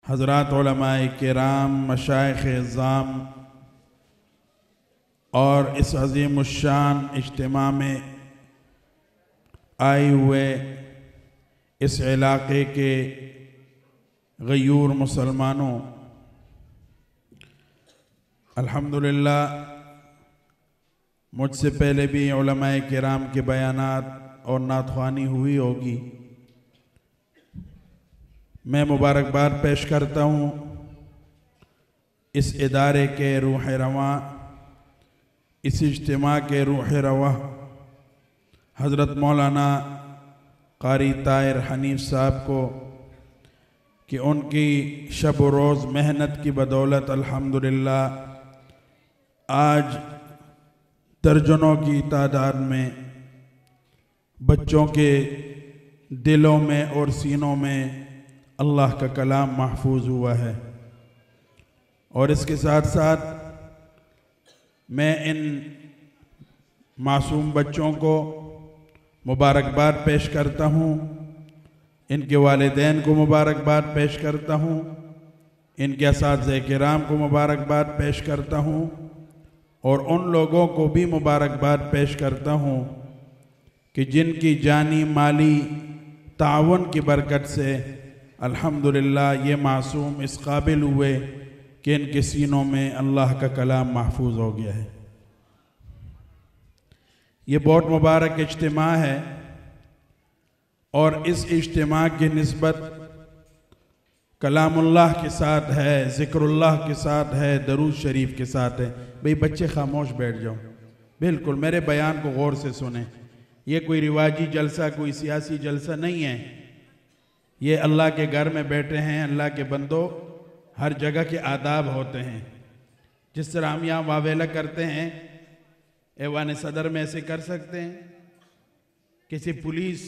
حضرات علماء کرام، مشائخ اعظام اور اس عظیم الشان اجتماع میں آئے ہوئے اس علاقے کے غیور مسلمانوں، الحمدللہ مجھ سے پہلے بھی علماء کرام کے بیانات اور نعت خوانی ہوئی ہوگی۔ میں مبارکباد پیش کرتا ہوں اس ادارے کے روح رواں، اس اجتماع کے روح رواں حضرت مولانا قاری طاہر حنیف صاحب کو کہ ان کی شب و روز محنت کی بدولت الحمدللہ آج درجنوں کی تعداد میں بچوں کے دلوں میں اور سینوں میں اللہ کا کلام محفوظ ہوا ہے۔ اور اس کے ساتھ ساتھ میں ان معصوم بچوں کو مبارکباد پیش کرتا ہوں، ان کے والدین کو مبارکباد پیش کرتا ہوں، ان کے اساتذہ کرام کو مبارکباد پیش کرتا ہوں، اور ان لوگوں کو بھی مبارکباد پیش کرتا ہوں کہ جن کی جانی مالی تعاون کی برکت سے الحمدللہ یہ معصوم اس قابل ہوئے کہ ان کے سینوں میں اللہ کا کلام محفوظ ہو گیا ہے۔ یہ بہت مبارک اجتماع ہے، اور اس اجتماع کی نسبت کلام اللہ کے ساتھ ہے، ذکر اللہ کے ساتھ ہے، درود شریف کے ساتھ ہے۔ بھئی بچے خاموش بیٹھ جاؤ، بالکل میرے بیان کو غور سے سنیں۔ یہ کوئی رواجی جلسہ، کوئی سیاسی جلسہ نہیں ہے، یہ اللہ کے گھر میں بیٹھے ہیں۔ اللہ کے بندوں، ہر جگہ کے آداب ہوتے ہیں۔ جس طرح ہم یہاں واویلا کرتے ہیں، ایوان صدر میں ایسے کر سکتے ہیں، کسی پولیس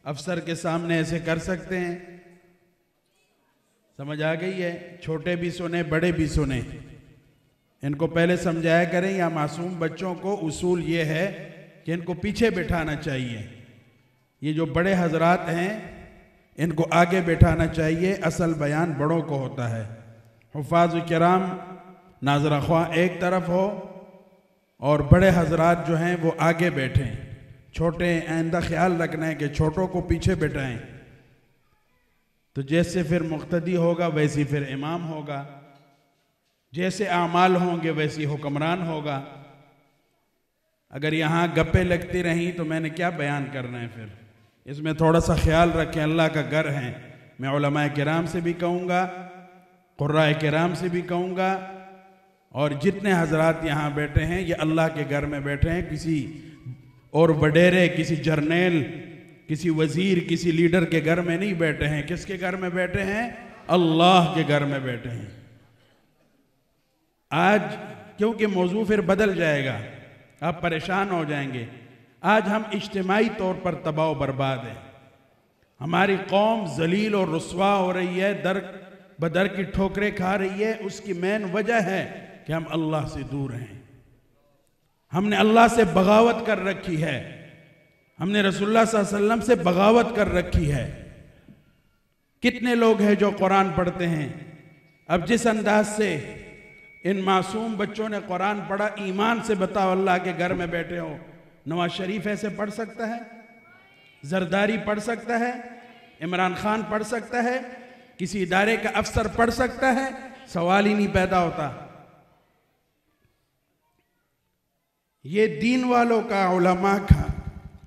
افسر کے سامنے ایسے کر سکتے ہیں۔ سمجھ آ گئی ہے؟ چھوٹے بھی سنیں، بڑے بھی سنیں، ان کو پہلے سمجھایا کریں۔ یا معصوم بچوں کو اصول یہ ہے کہ ان کو پیچھے بٹھانا چاہیے، یہ جو بڑے حضرات ہیں ان کو آگے بٹھانا چاہیے، اصل بیان بڑوں کو ہوتا ہے۔ حفاظ کرام ناظرہ خواہ ایک طرف ہو اور بڑے حضرات جو ہیں وہ آگے بیٹھیں۔ چھوٹے آئندہ خیال رکھنا ہے کہ چھوٹوں کو پیچھے بٹھائیں، تو جیسے پھر مقتدی ہوگا ویسی پھر امام ہوگا، جیسے اعمال ہوں گے ویسی حکمران ہوگا۔ اگر یہاں گپیں لگتی رہیں تو میں نے کیا بیان کرنا ہے؟ پھر اس میں تھوڑا سا خیال رکھیں، اللہ کا گھر ہے۔ میں علماء کرام سے بھی کہوں گا، قراء کرام سے بھی کہوں گا، اور جتنے حضرات یہاں بیٹھے ہیں یہ اللہ کے گھر میں بیٹھے ہیں، کسی اور وڈیرے، کسی جرنیل، کسی وزیر، کسی لیڈر کے گھر میں نہیں بیٹھے ہیں۔ کس کے گھر میں بیٹھے ہیں؟ اللہ کے گھر میں بیٹھے ہیں۔ آج کیونکہ موضوع پھر بدل جائے گا، آپ پریشان ہو جائیں گے، آج ہم اجتماعی طور پر تباہ و برباد ہیں۔ ہماری قوم ذلیل اور رسوا ہو رہی ہے، در بدر کی ٹھوکریں کھا رہی ہے۔ اس کی مین وجہ ہے کہ ہم اللہ سے دور ہیں، ہم نے اللہ سے بغاوت کر رکھی ہے، ہم نے رسول اللہ صلی اللہ علیہ وسلم سے بغاوت کر رکھی ہے۔ کتنے لوگ ہیں جو قرآن پڑھتے ہیں؟ اب جس انداز سے ان معصوم بچوں نے قرآن پڑھا، ایمان سے بتاؤ اللہ کے گھر میں بیٹھے ہو، نواز شریف ایسے پڑھ سکتا ہے؟ زرداری پڑھ سکتا ہے؟ عمران خان پڑھ سکتا ہے؟ کسی ادارے کا افسر پڑھ سکتا ہے؟ سوال ہی نہیں پیدا ہوتا۔ یہ دین والوں کا، علماء کا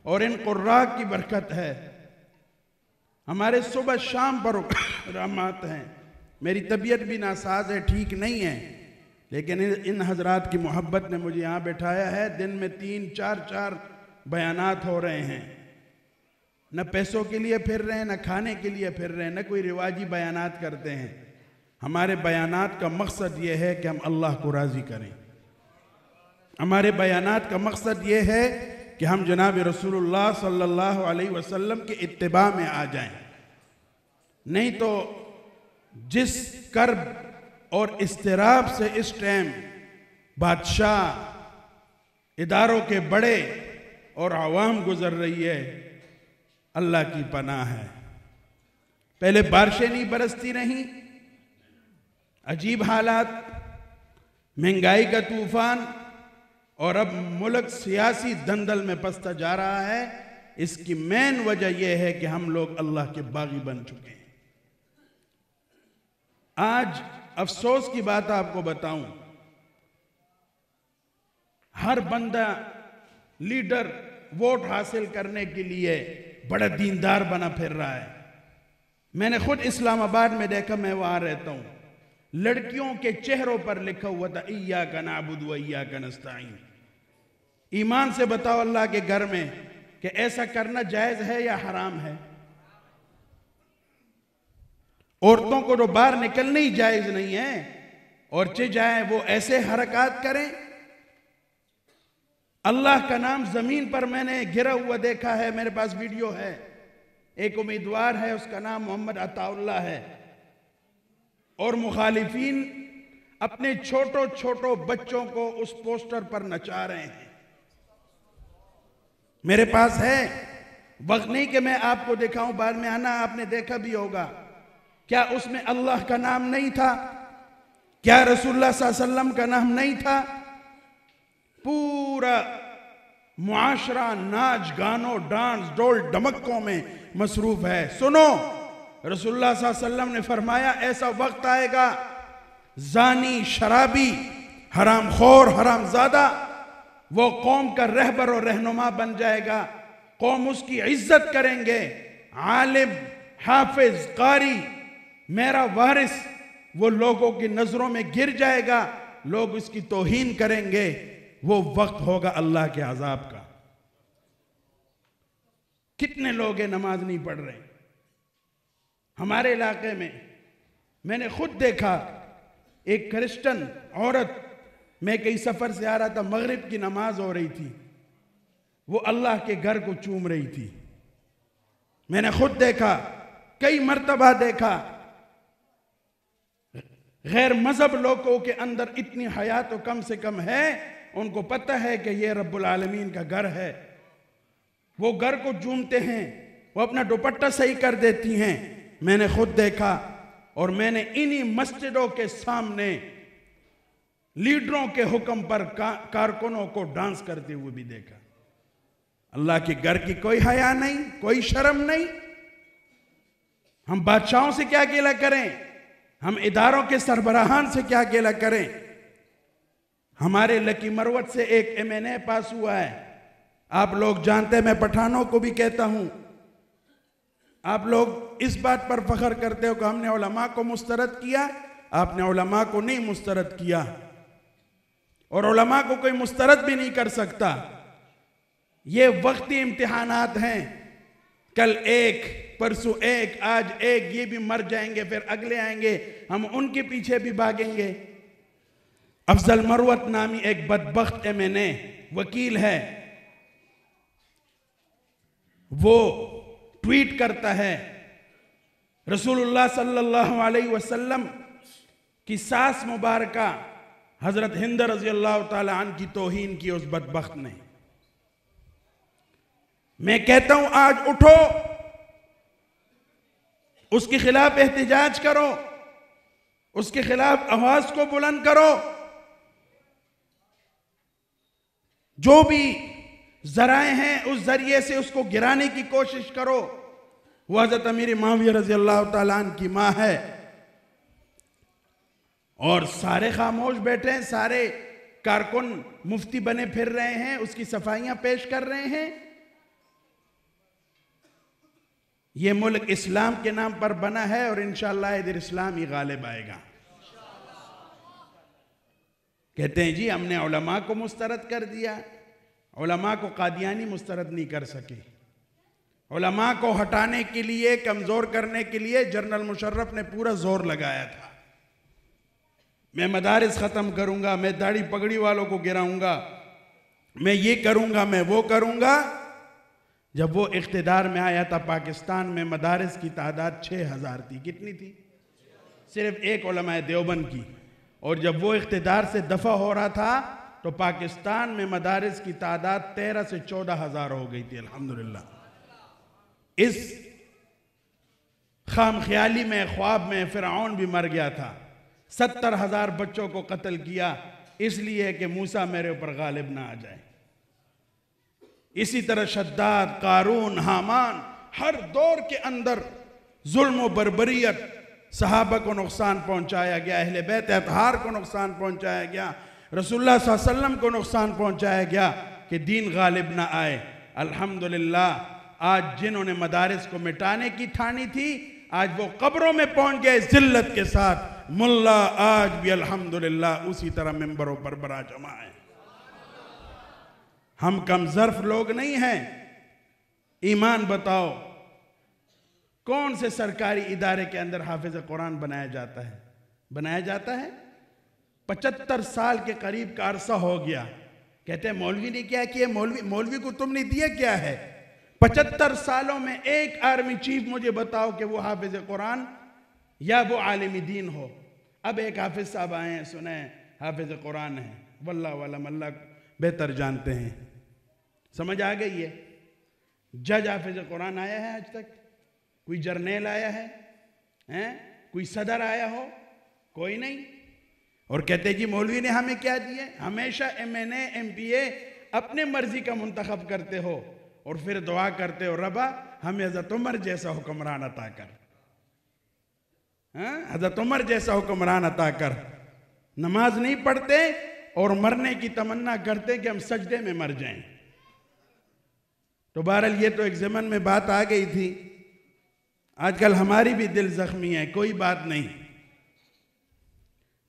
اور ان قراء کی برکت ہے۔ ہمارے صبح شام پروگرامات ہیں۔ میری طبیعت بھی ناساز ہے، ٹھیک نہیں ہے، لیکن ان حضرات کی محبت نے مجھے یہاں بٹھایا ہے۔ دن میں 3-4 بیانات ہو رہے ہیں، نہ پیسوں کے لیے پھر رہے ہیں، نہ کھانے کے لیے پھر رہے ہیں، نہ کوئی رواجی بیانات کرتے ہیں۔ ہمارے بیانات کا مقصد یہ ہے کہ ہم اللہ کو راضی کریں۔ ہمارے بیانات کا مقصد یہ ہے کہ ہم جناب رسول اللہ صلی اللہ علیہ وسلم کے اتباع میں آ جائیں۔ نہیں تو جس کرب اور اضطراب سے اس ٹائم بادشاہ، اداروں کے بڑے اور عوام گزر رہی ہے، اللہ کی پناہ ہے۔ پہلے بارشیں نہیں برستی رہیں، عجیب حالات، مہنگائی کا طوفان، اور اب ملک سیاسی دندل میں پستا جا رہا ہے۔ اس کی مین وجہ یہ ہے کہ ہم لوگ اللہ کے باغی بن چکے ہیں۔ آج افسوس کی بات آپ کو بتاؤں، ہر بندہ لیڈر ووٹ حاصل کرنے کے لیے بڑا دیندار بنا پھر رہا ہے۔ میں نے خود اسلام آباد میں دیکھا، میں وہاں رہتا ہوں، لڑکیوں کے چہروں پر لکھا ہوا تھا ایاک نعبد و ایاک نستعین۔ ایمان سے بتاؤ اللہ کے گھر میں کہ ایسا کرنا جائز ہے یا حرام ہے؟ عورتوں کو تو باہر نکلنا ہی جائز نہیں ہے، اور جائیں وہ ایسے حرکات کریں۔ اللہ کا نام زمین پر میں نے گرا ہوا دیکھا ہے، میرے پاس ویڈیو ہے۔ ایک امیدوار ہے، اس کا نام محمد عطا اللہ ہے، اور مخالفین اپنے چھوٹوں بچوں کو اس پوسٹر پر نچا رہے ہیں۔ میرے پاس ہے، وقت نہیں کہ میں آپ کو دکھاؤں، بعد میں آنا، آپ نے دیکھا بھی ہوگا۔ کیا اس میں اللہ کا نام نہیں تھا؟ کیا رسول اللہ صلی اللہ علیہ وسلم کا نام نہیں تھا؟ پورا معاشرہ ناچ گانوں ڈانس ڈول ڈمکوں میں مصروف ہے۔ سنو، رسول اللہ صلی اللہ علیہ وسلم نے فرمایا ایسا وقت آئے گا، زانی، شرابی، حرام خور، حرام زادہ وہ قوم کا رہبر اور رہنما بن جائے گا۔ قوم اس کی عزت کریں گے۔ عالم، حافظ، قاری، میرا وارث وہ لوگوں کی نظروں میں گر جائے گا، لوگ اس کی توہین کریں گے۔ وہ وقت ہوگا اللہ کے عذاب کا۔ کتنے لوگ نماز نہیں پڑھ رہے ہمارے علاقے میں نے خود دیکھا، ایک کرسچن عورت، میں کئی سفر سے آ رہا تھا، مغرب کی نماز ہو رہی تھی، وہ اللہ کے گھر کو چوم رہی تھی۔ میں نے خود دیکھا، کئی مرتبہ دیکھا۔ غیر مذہب لوگوں کے اندر اتنی حیا تو کم سے کم ہے، ان کو پتہ ہے کہ یہ رب العالمین کا گھر ہے، وہ گھر کو چومتے ہیں، وہ اپنا دوپٹہ صحیح کر دیتی ہیں۔ میں نے خود دیکھا، اور میں نے انہی مسجدوں کے سامنے لیڈروں کے حکم پر کارکنوں کو ڈانس کرتے ہوئے بھی دیکھا۔ اللہ کے گھر کی کوئی حیا نہیں، کوئی شرم نہیں۔ ہم بادشاہوں سے کیا گیلا کریں؟ ہم اداروں کے سربراہان سے کیا گیلا کریں؟ ہمارے لکی مروت سے ایک M.A پاس ہوا ہے، آپ لوگ جانتے ہیں، میں پٹھانوں کو بھی کہتا ہوں، آپ لوگ اس بات پر فخر کرتے ہو کہ ہم نے علماء کو مسترد کیا، آپ نے علماء کو نہیں مسترد کیا، اور علماء کو کوئی مسترد بھی نہیں کر سکتا۔ یہ وقتی امتحانات ہیں، کل ایک، پرسوں ایک، آج ایک، یہ بھی مر جائیں گے، پھر اگلے آئیں گے، ہم ان کے پیچھے بھی بھاگیں گے۔ افضل مروت نامی ایک بدبخت M.A وکیل ہے، وہ ٹویٹ کرتا ہے، رسول اللہ صلی اللہ علیہ وسلم کی ساس مبارکہ حضرت ہند رضی اللہ تعالی عنہ کی توہین کی اس بدبخت نے۔ میں کہتا ہوں آج اٹھو، اس کے خلاف احتجاج کرو، اس کے خلاف آواز کو بلند کرو۔ جو بھی ذرائع ہیں اس ذریعے سے اس کو گرانے کی کوشش کرو۔ وہ حضرت امیر معاویہ رضی اللہ تعالیٰ عنہ کی ماں ہے، اور سارے خاموش بیٹھے ہیں، سارے کارکن مفتی بنے پھر رہے ہیں، اس کی صفائیاں پیش کر رہے ہیں۔ یہ ملک اسلام کے نام پر بنا ہے، اور انشاءاللہ ادھر اسلام ہی غالب آئے گا۔ کہتے ہیں جی ہم نے علماء کو مسترد کر دیا، علماء کو قادیانی مسترد نہیں کر سکے۔ علماء کو ہٹانے کے لیے، کمزور کرنے کے لیے جنرل مشرف نے پورا زور لگایا تھا۔ میں مدارس ختم کروں گا، میں داڑھی پگڑی والوں کو گراؤں گا، میں یہ کروں گا، میں وہ کروں گا۔ جب وہ اقتدار میں آیا تھا، پاکستان میں مدارس کی تعداد 6000 تھی۔ کتنی تھی؟ صرف ایک علماء دیوبند کی۔ اور جب وہ اقتدار سے دفع ہو رہا تھا تو پاکستان میں مدارس کی تعداد 13 سے 14,000 ہو گئی تھی۔ الحمدللہ اس خام خیالی میں، خواب میں فرعون بھی مر گیا تھا، 70,000 بچوں کو قتل کیا اس لیے کہ موسیٰ میرے اوپر غالب نہ آ جائے۔ اسی طرح شداد، قارون، حامان، ہر دور کے اندر ظلم و بربریت، صحابہ کو نقصان پہنچایا گیا، اہل بیت اطہار کو نقصان پہنچایا گیا، رسول اللہ صلی اللہ علیہ وسلم کو نقصان پہنچایا گیا کہ دین غالب نہ آئے۔ الحمدللہ آج جنہوں نے مدارس کو مٹانے کی ٹھانی تھی، آج وہ قبروں میں پہنچ گئے ذلت کے ساتھ۔ ملا آج بھی الحمدللہ اسی طرح ممبروں پر برا جمع ہے۔ ہم کم ظرف لوگ نہیں ہیں۔ ایمان بتاؤ، کون سے سرکاری ادارے کے اندر حافظ قرآن بنایا جاتا ہے؟ بنایا جاتا ہے؟ 75 سال کے قریب کا عرصہ ہو گیا۔ کہتے ہیں مولوی نے کیا کیا؟ مولوی کو تم نے دیا کیا ہے؟ 75 سالوں میں ایک آرمی چیف مجھے بتاؤ کہ وہ حافظ قرآن یا وہ عالم دین ہو۔ اب ایک حافظ صاحب آئے ہیں، سنیں حافظ قرآن ہیں، واللہ واللہ اللہ بہتر جانتے ہیں۔ سمجھ آ گئی ہے؟ جج حافظ قرآن آیا ہے آج تک؟ کوئی جرنیل آیا ہے؟ کوئی صدر آیا ہو؟ کوئی نہیں۔ اور کہتے جی مولوی نے ہمیں کیا دیا؟ ہمیشہ MNA MPA اپنے مرضی کا منتخب کرتے ہو اور پھر دعا کرتے ہو ربا ہمیں حضرت عمر جیسا حکمران عطا کر، حضرت عمر جیسا حکمران عطا کر۔ نماز نہیں پڑھتے اور مرنے کی تمنا کرتے کہ ہم سجدے میں مر جائیں۔ تو بہرحال یہ تو ایک زمن میں بات آ گئی تھی، آج کل ہماری بھی دل زخمی ہے، کوئی بات نہیں۔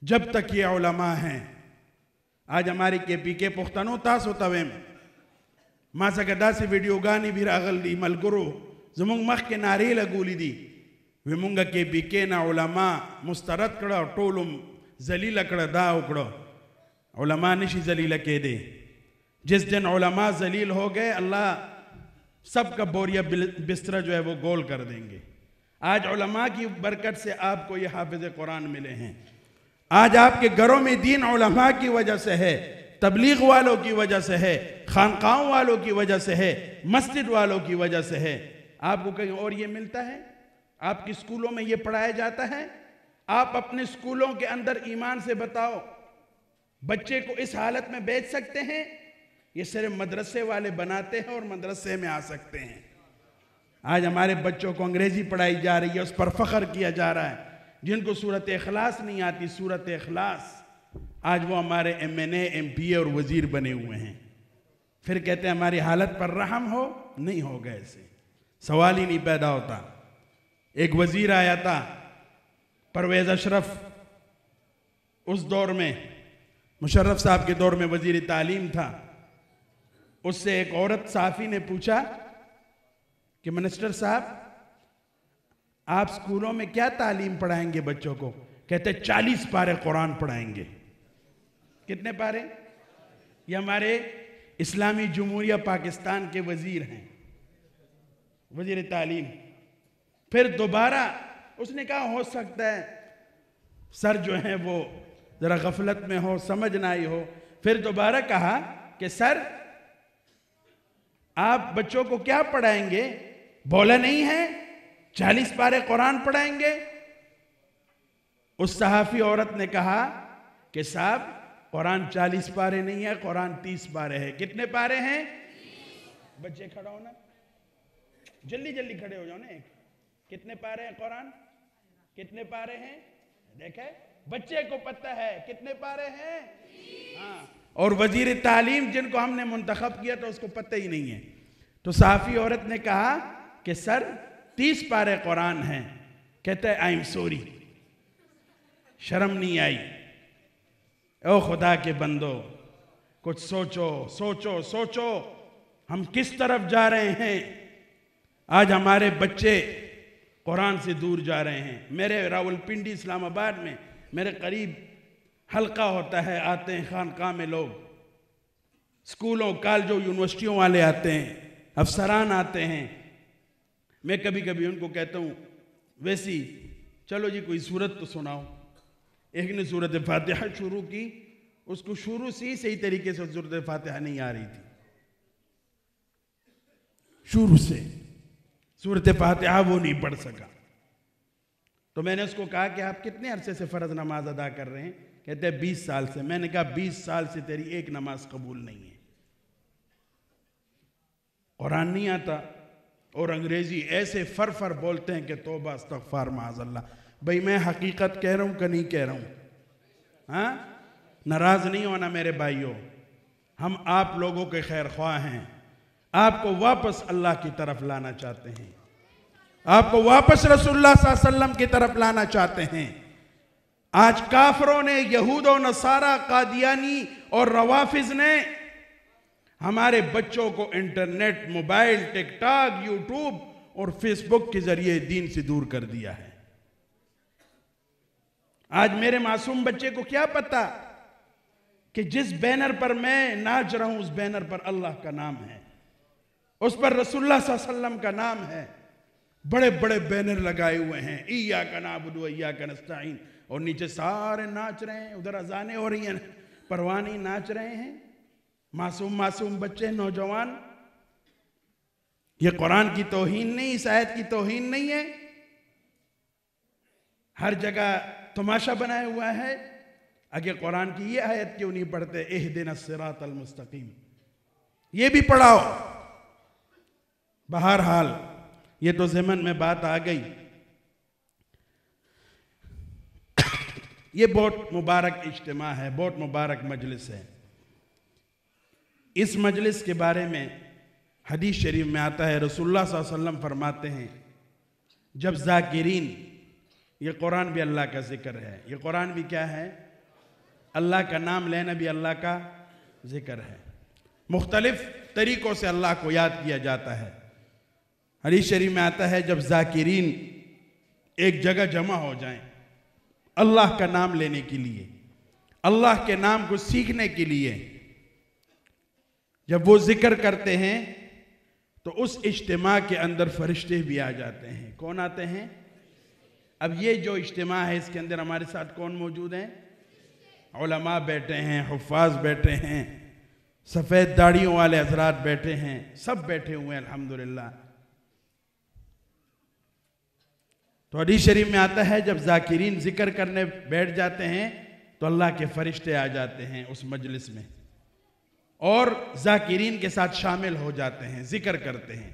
جب تک یہ علماء ہیں، آج ہماری KPK پختنو تاسو تویم ما سکه داسې ویډیوګانې بھی راغلی ملګرو زمونږ مخکې نارې لګولې دي وی مونږه KPK نه علما مسترد کړه او ټول ذلیله کړه، دا وکړه۔ علماء نشي ذلیله کېدی۔ جس دن علماء ذلیل ہو گئے اللہ سب کا بوریا بستر جو ہے وہ گول کر دیں گے۔ آج علماء کی برکت سے آپ کو یہ حافظ قرآن ملے ہیں۔ آج آپ کے گھروں میں دین علماء کی وجہ سے ہے، تبلیغ والوں کی وجہ سے ہے، خانقاہوں والوں کی وجہ سے ہے، مسجد والوں کی وجہ سے ہے۔ آپ کو کہیں اور یہ ملتا ہے؟ آپ کی سکولوں میں یہ پڑھایا جاتا ہے؟ آپ اپنے سکولوں کے اندر ایمان سے بتاؤ، بچے کو اس حالت میں بیچ سکتے ہیں؟ یہ صرف مدرسے والے بناتے ہیں اور مدرسے میں آ سکتے ہیں۔ آج ہمارے بچوں کو انگریزی پڑھائی جا رہی ہے، اس پر فخر کیا جا رہا ہے۔ جن کو سورت اخلاص نہیں آتی، سورت اخلاص، آج وہ ہمارے MNA MPA اور وزیر بنے ہوئے ہیں۔ پھر کہتے ہیں ہماری حالت پر رحم ہو، نہیں ہوگا ایسے، سوال ہی نہیں پیدا ہوتا۔ ایک وزیر آیا تھا پرویز اشرف، اس دور میں مشرف صاحب کے دور میں وزیر تعلیم تھا۔ اس سے ایک عورت صحافی نے پوچھا کہ منسٹر صاحب آپ سکولوں میں کیا تعلیم پڑھائیں گے بچوں کو؟ کہتے 40 پارے قرآن پڑھائیں گے۔ کتنے پارے؟ یہ ہمارے اسلامی جمہوریہ پاکستان کے وزیر ہیں، وزیر تعلیم۔ پھر دوبارہ اس نے کہا ہو سکتا ہے سر جو ہیں وہ ذرا غفلت میں ہو، سمجھ نہ آئی ہو۔ پھر دوبارہ کہا کہ سر آپ بچوں کو کیا پڑھائیں گے؟ بولا نہیں ہے 40 پارے قرآن پڑھائیں گے؟ اس صحافی عورت نے کہا کہ صاحب قرآن 40 پارے نہیں ہے، قرآن 30 پارے ہے۔ کتنے پارے ہیں؟ بچے کھڑا ہونا، جلدی جلدی کھڑے ہو جاؤ نا۔ کتنے پارے ہیں قرآن؟ کتنے پارے ہیں؟ دیکھیں بچے کو پتہ ہے کتنے پارے ہیں۔ ہاں، اور وزیر تعلیم جن کو ہم نے منتخب کیا تو اس کو پتہ ہی نہیں ہے۔ تو صحافی عورت نے کہا کہ سر 30 پارے قرآن ہیں۔ کہتا ہے آئی ایم سوری، شرم نہیں آئی؟ او خدا کے بندو، کچھ سوچو سوچو سوچو، ہم کس طرف جا رہے ہیں؟ آج ہمارے بچے قرآن سے دور جا رہے ہیں۔ میرے راولپنڈی اسلام آباد میں میرے قریب حلقہ ہوتا ہے، آتے ہیں خانقاہ میں لوگ، سکولوں کالجوں یونیورسٹیوں والے آتے ہیں، افسران آتے ہیں۔ میں کبھی کبھی ان کو کہتا ہوں ویسی چلو جی کوئی سورت تو سناؤ۔ ایک نے سورت فاتحہ شروع کی، اس کو شروع سے ہی صحیح طریقے سے سورت فاتحہ نہیں آ رہی تھی، شروع سے سورت فاتحہ وہ نہیں پڑھ سکا۔ تو میں نے اس کو کہا کہ آپ کتنے عرصے سے فرض نماز ادا کر رہے ہیں؟ کہتے ہیں 20 سال سے۔ میں نے کہا 20 سال سے تیری ایک نماز قبول نہیں ہے، قرآن نہیں آتا اور انگریزی ایسے فر بولتے ہیں کہ توبہ استغفار معاذ اللہ۔ بھئی میں حقیقت کہہ رہا ہوں کہ نہیں کہہ رہا ہوں؟ ہاں، ناراض نہیں ہونا میرے بھائیوں، ہم آپ لوگوں کے خیر خواہ ہیں، آپ کو واپس اللہ کی طرف لانا چاہتے ہیں، آپ کو واپس رسول اللہ صلی اللہ علیہ وسلم کی طرف لانا چاہتے ہیں۔ آج کافروں نے، یہود و نصارہ، قادیانی اور روافظ نے ہمارے بچوں کو انٹرنیٹ، موبائل، ٹک ٹاک، یوٹیوب اور فیس بک کے ذریعے دین سے دور کر دیا ہے۔ آج میرے معصوم بچے کو کیا پتا کہ جس بینر پر میں ناچ رہا ہوں اس بینر پر اللہ کا نام ہے، اس پر رسول اللہ صلی اللہ علیہ وسلم کا نام ہے۔ بڑے بڑے بینر لگائے ہوئے ہیں، ایاک نعبد و ایاک نستعین، اور نیچے سارے ناچ رہے ہیں، ادھر اذانیں ہو رہی ہیں، پرواہ نہیں، ناچ رہے ہیں معصوم بچے، نوجوان۔ یہ قرآن کی توہین نہیں، اس آیت کی توہین نہیں ہے؟ ہر جگہ تماشا بنایا ہوا ہے۔ اگر قرآن کی یہ آیت کیوں نہیں پڑھتے، اہدنا الصراط المستقیم، یہ بھی پڑھاؤ۔ بہرحال یہ تو ضمن میں بات آ گئی۔ یہ بہت مبارک اجتماع ہے، بہت مبارک مجلس ہے۔ اس مجلس کے بارے میں حدیث شریف میں آتا ہے، رسول اللہ صلی اللہ علیہ وسلم فرماتے ہیں جب ذاکرین، یہ قرآن بھی اللہ کا ذکر ہے، یہ قرآن بھی کیا ہے؟ اللہ کا نام لینا بھی اللہ کا ذکر ہے، مختلف طریقوں سے اللہ کو یاد کیا جاتا ہے۔ حدیث شریف میں آتا ہے جب ذاکرین ایک جگہ جمع ہو جائیں اللہ کا نام لینے کے لیے، اللہ کے نام کو سیکھنے کے لیے، جب وہ ذکر کرتے ہیں تو اس اجتماع کے اندر فرشتے بھی آ جاتے ہیں۔ کون آتے ہیں؟ اب یہ جو اجتماع ہے اس کے اندر ہمارے ساتھ کون موجود ہیں؟ علماء بیٹھے ہیں، حفاظ بیٹھے ہیں، سفید داڑھیوں والے حضرات بیٹھے ہیں، سب بیٹھے ہوئے ہیں الحمدللہ۔ تو حدیث شریف میں آتا ہے جب ذاکرین ذکر کرنے بیٹھ جاتے ہیں تو اللہ کے فرشتے آ جاتے ہیں اس مجلس میں اور ذاکرین کے ساتھ شامل ہو جاتے ہیں، ذکر کرتے ہیں۔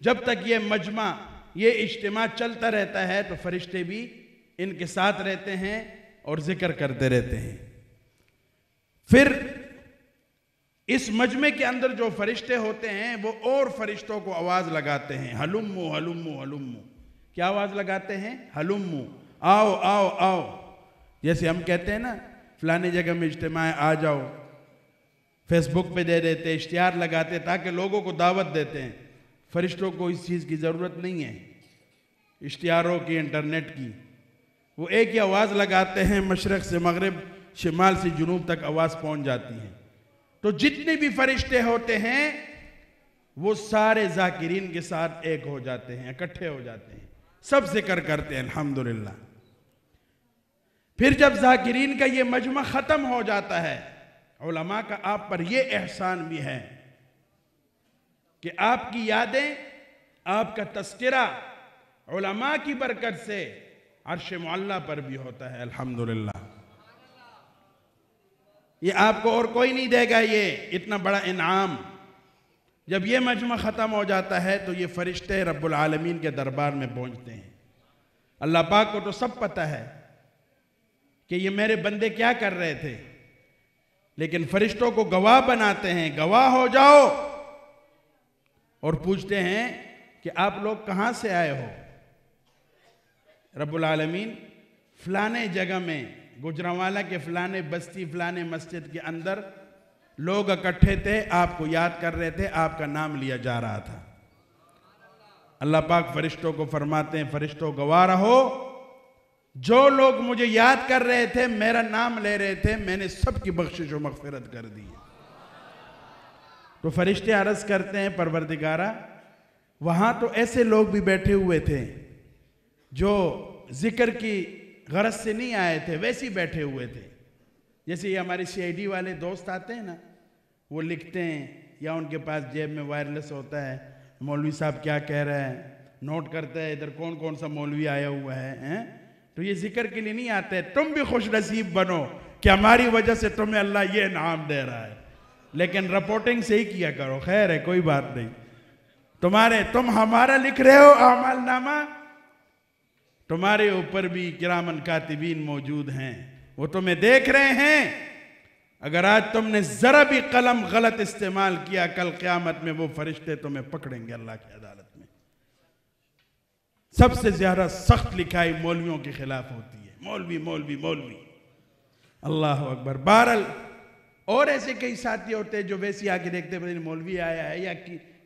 جب تک یہ مجمع، یہ اجتماع چلتا رہتا ہے تو فرشتے بھی ان کے ساتھ رہتے ہیں اور ذکر کرتے رہتے ہیں۔ پھر اس مجمع کے اندر جو فرشتے ہوتے ہیں وہ اور فرشتوں کو آواز لگاتے ہیں، ہلمو ہلمو ہلمو۔ کیا آواز لگاتے ہیں؟ ہلمو، آؤ آؤ آؤ۔ جیسے ہم کہتے ہیں نا فلانے جگہ میں اجتماع ہے، آ جاؤ، فیس بک پہ دے دیتے، اشتہار لگاتے تاکہ لوگوں کو دعوت دیتے ہیں۔ فرشتوں کو اس چیز کی ضرورت نہیں ہے، اشتہاروں کی، انٹرنیٹ کی۔ وہ ایک ہی آواز لگاتے ہیں، مشرق سے مغرب، شمال سے جنوب تک آواز پہنچ جاتی ہے۔ تو جتنے بھی فرشتے ہوتے ہیں وہ سارے ذاکرین کے ساتھ ایک ہو جاتے ہیں، اکٹھے ہو جاتے ہیں، سب ذکر کرتے ہیں الحمدللہ۔ پھر جب ذاکرین کا یہ مجمع ختم ہو جاتا ہے، علماء کا آپ پر یہ احسان بھی ہے کہ آپ کی یادیں، آپ کا تذکرہ علماء کی برکت سے عرش معلیٰ پر بھی ہوتا ہے الحمدللہ۔ یہ آپ کو اور کوئی نہیں دے گا یہ اتنا بڑا انعام۔ جب یہ مجمع ختم ہو جاتا ہے تو یہ فرشتے رب العالمین کے دربار میں پہنچتے ہیں۔ اللہ پاک کو تو سب پتہ ہے کہ یہ میرے بندے کیا کر رہے تھے، لیکن فرشتوں کو گواہ بناتے ہیں، گواہ ہو جاؤ، اور پوچھتے ہیں کہ آپ لوگ کہاں سے آئے ہو؟ رب العالمین فلانے جگہ میں، گجرانوالہ کے فلانے بستی، فلانے مسجد کے اندر لوگ اکٹھے تھے، آپ کو یاد کر رہے تھے، آپ کا نام لیا جا رہا تھا۔ اللہ پاک فرشتوں کو فرماتے ہیں، فرشتوں گواہ رہو، جو لوگ مجھے یاد کر رہے تھے، میرا نام لے رہے تھے، میں نے سب کی بخشش و مغفرت کر دی۔ تو فرشتے عرض کرتے ہیں پروردگارہ، وہاں تو ایسے لوگ بھی بیٹھے ہوئے تھے جو ذکر کی غرض سے نہیں آئے تھے، ویسے ہی بیٹھے ہوئے تھے۔ جیسے یہ ہمارے سی آئی ڈی والے دوست آتے ہیں نا، وہ لکھتے ہیں یا ان کے پاس جیب میں وائرلیس ہوتا ہے، مولوی صاحب کیا کہہ رہے ہیں، نوٹ کرتا ہے ادھر کون کون سا مولوی آیا ہوا ہے، تو یہ ذکر کے لیے نہیں آتے. تم بھی خوش نصیب بنو کہ ہماری وجہ سے تمہیں اللہ یہ انعام دے رہا ہے. لیکن رپورٹنگ سے ہی کیا کرو. خیر ہے، کوئی بات نہیں. تم ہمارا لکھ رہے ہو اعمال نامہ، تمہارے اوپر بھی کرامن کاتبین موجود ہیں، وہ تمہیں دیکھ رہے ہیں. اگر آج تم نے ذرا بھی قلم غلط استعمال کیا، کل قیامت میں وہ فرشتے تمہیں پکڑیں گے اللہ کی عدالت میں. سب سے زیادہ سخت لکھائی مولویوں کے خلاف ہوتی ہے. مولوی مولوی مولوی. اللہ اکبر. بہرحال اور ایسے کئی ساتھی ہوتے ہیں جو ویسے آ کے دیکھتے ہیں مولوی آیا ہے یا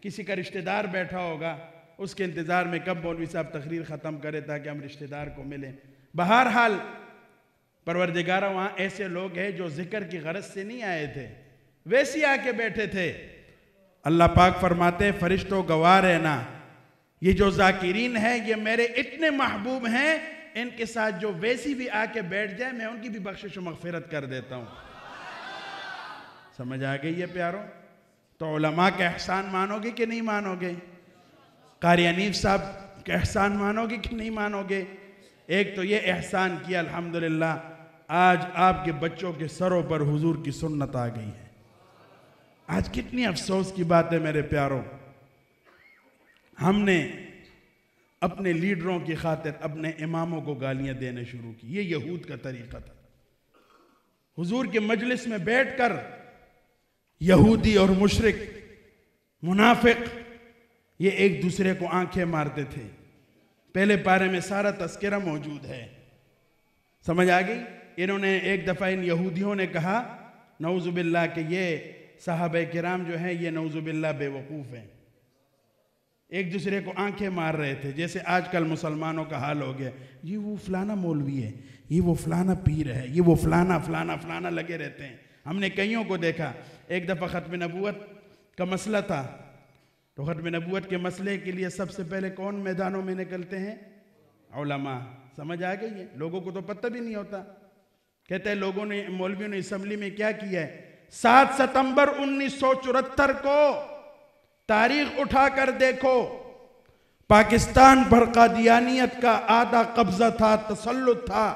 کسی کا رشتہ دار بیٹھا ہوگا، اس کے انتظار میں کب مولوی صاحب تقریر ختم کرے تاکہ ہم رشتہ دار کو ملیں. بہرحال پروردگارہ وہاں ایسے لوگ ہیں جو ذکر کی غرض سے نہیں آئے تھے، ویسے آ کے بیٹھے تھے. اللہ پاک فرماتے ہیں فرشتوں گواہ رہنا، یہ جو ذاکرین ہیں یہ میرے اتنے محبوب ہیں، ان کے ساتھ جو ویسی بھی آ کے بیٹھ جائے میں ان کی بھی بخشش و مغفرت کر دیتا ہوں. سمجھ آ گئی ہے پیاروں؟ تو علماء کا احسان مانو گے کہ نہیں مانو گے؟ قاری حنیف صاحب کا احسان مانو گے کہ نہیں مانو گے؟ ایک تو یہ احسان کیا الحمدللہ، آج آپ کے بچوں کے سروں پر حضور کی سنت آ گئی ہے. آج کتنی افسوس کی بات ہے میرے پیاروں، ہم نے اپنے لیڈروں کی خاطر اپنے اماموں کو گالیاں دینے شروع کی. یہ یہود کا طریقہ تھا. حضور کے مجلس میں بیٹھ کر یہودی اور مشرک منافق یہ ایک دوسرے کو آنکھیں مارتے تھے. پہلے پارے میں سارا تذکرہ موجود ہے. سمجھ آ گئی؟ انہوں نے ایک دفعہ ان یہودیوں نے کہا نعوذ باللہ کہ یہ صحابہ کرام جو ہیں یہ نعوذ باللہ بے وقوف ہیں. ایک دوسرے کو آنکھیں مار رہے تھے، جیسے آج کل مسلمانوں کا حال ہو گیا. یہ وہ فلانا مولوی ہے، یہ وہ فلانا پیر ہے، یہ وہ فلانا فلانا فلانا لگے رہتے ہیں. ہم نے کئیوں کو دیکھا. ایک دفعہ ختم نبوت کا مسئلہ تھا، تو ختم نبوت کے مسئلے کے لیے سب سے پہلے کون میدانوں میں نکلتے ہیں؟ علماء. سمجھ آ گئی ہے؟ لوگوں کو تو پتہ بھی نہیں ہوتا. کہتے ہیں لوگوں نے مولویوں نے اسمبلی میں کیا کیا ہے، 7 ستمبر 1974 کو تاریخ اٹھا کر دیکھو، پاکستان پر قادیانیت کا آدھا قبضہ تھا، تسلط تھا.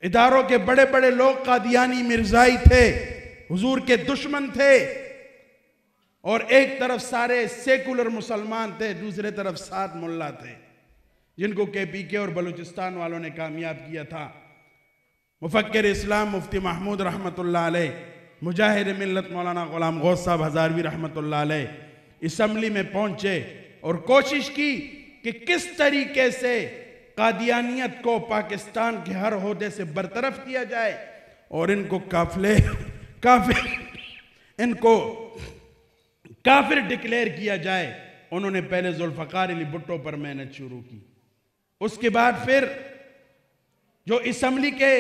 اداروں کے بڑے بڑے لوگ قادیانی مرزائی تھے، حضور کے دشمن تھے. اور ایک طرف سارے سیکولر مسلمان تھے، دوسرے طرف 7 ملا تھے جن کو KPK اور بلوچستان والوں نے کامیاب کیا تھا. مفکر اسلام مفتی محمود رحمت اللہ علیہ، مجاہد ملت مولانا غلام غوث صاحب ہزاروی رحمت اللہ علیہ اسمبلی میں پہنچے اور کوشش کی کہ کس طریقے سے قادیانیت کو پاکستان کے ہر عہدے سے برطرف کیا جائے اور ان کو کافر ڈکلیئر کیا جائے. انہوں نے پہلے ذوالفقار علی بھٹو پر محنت شروع کی. اس کے بعد پھر جو اسمبلی کے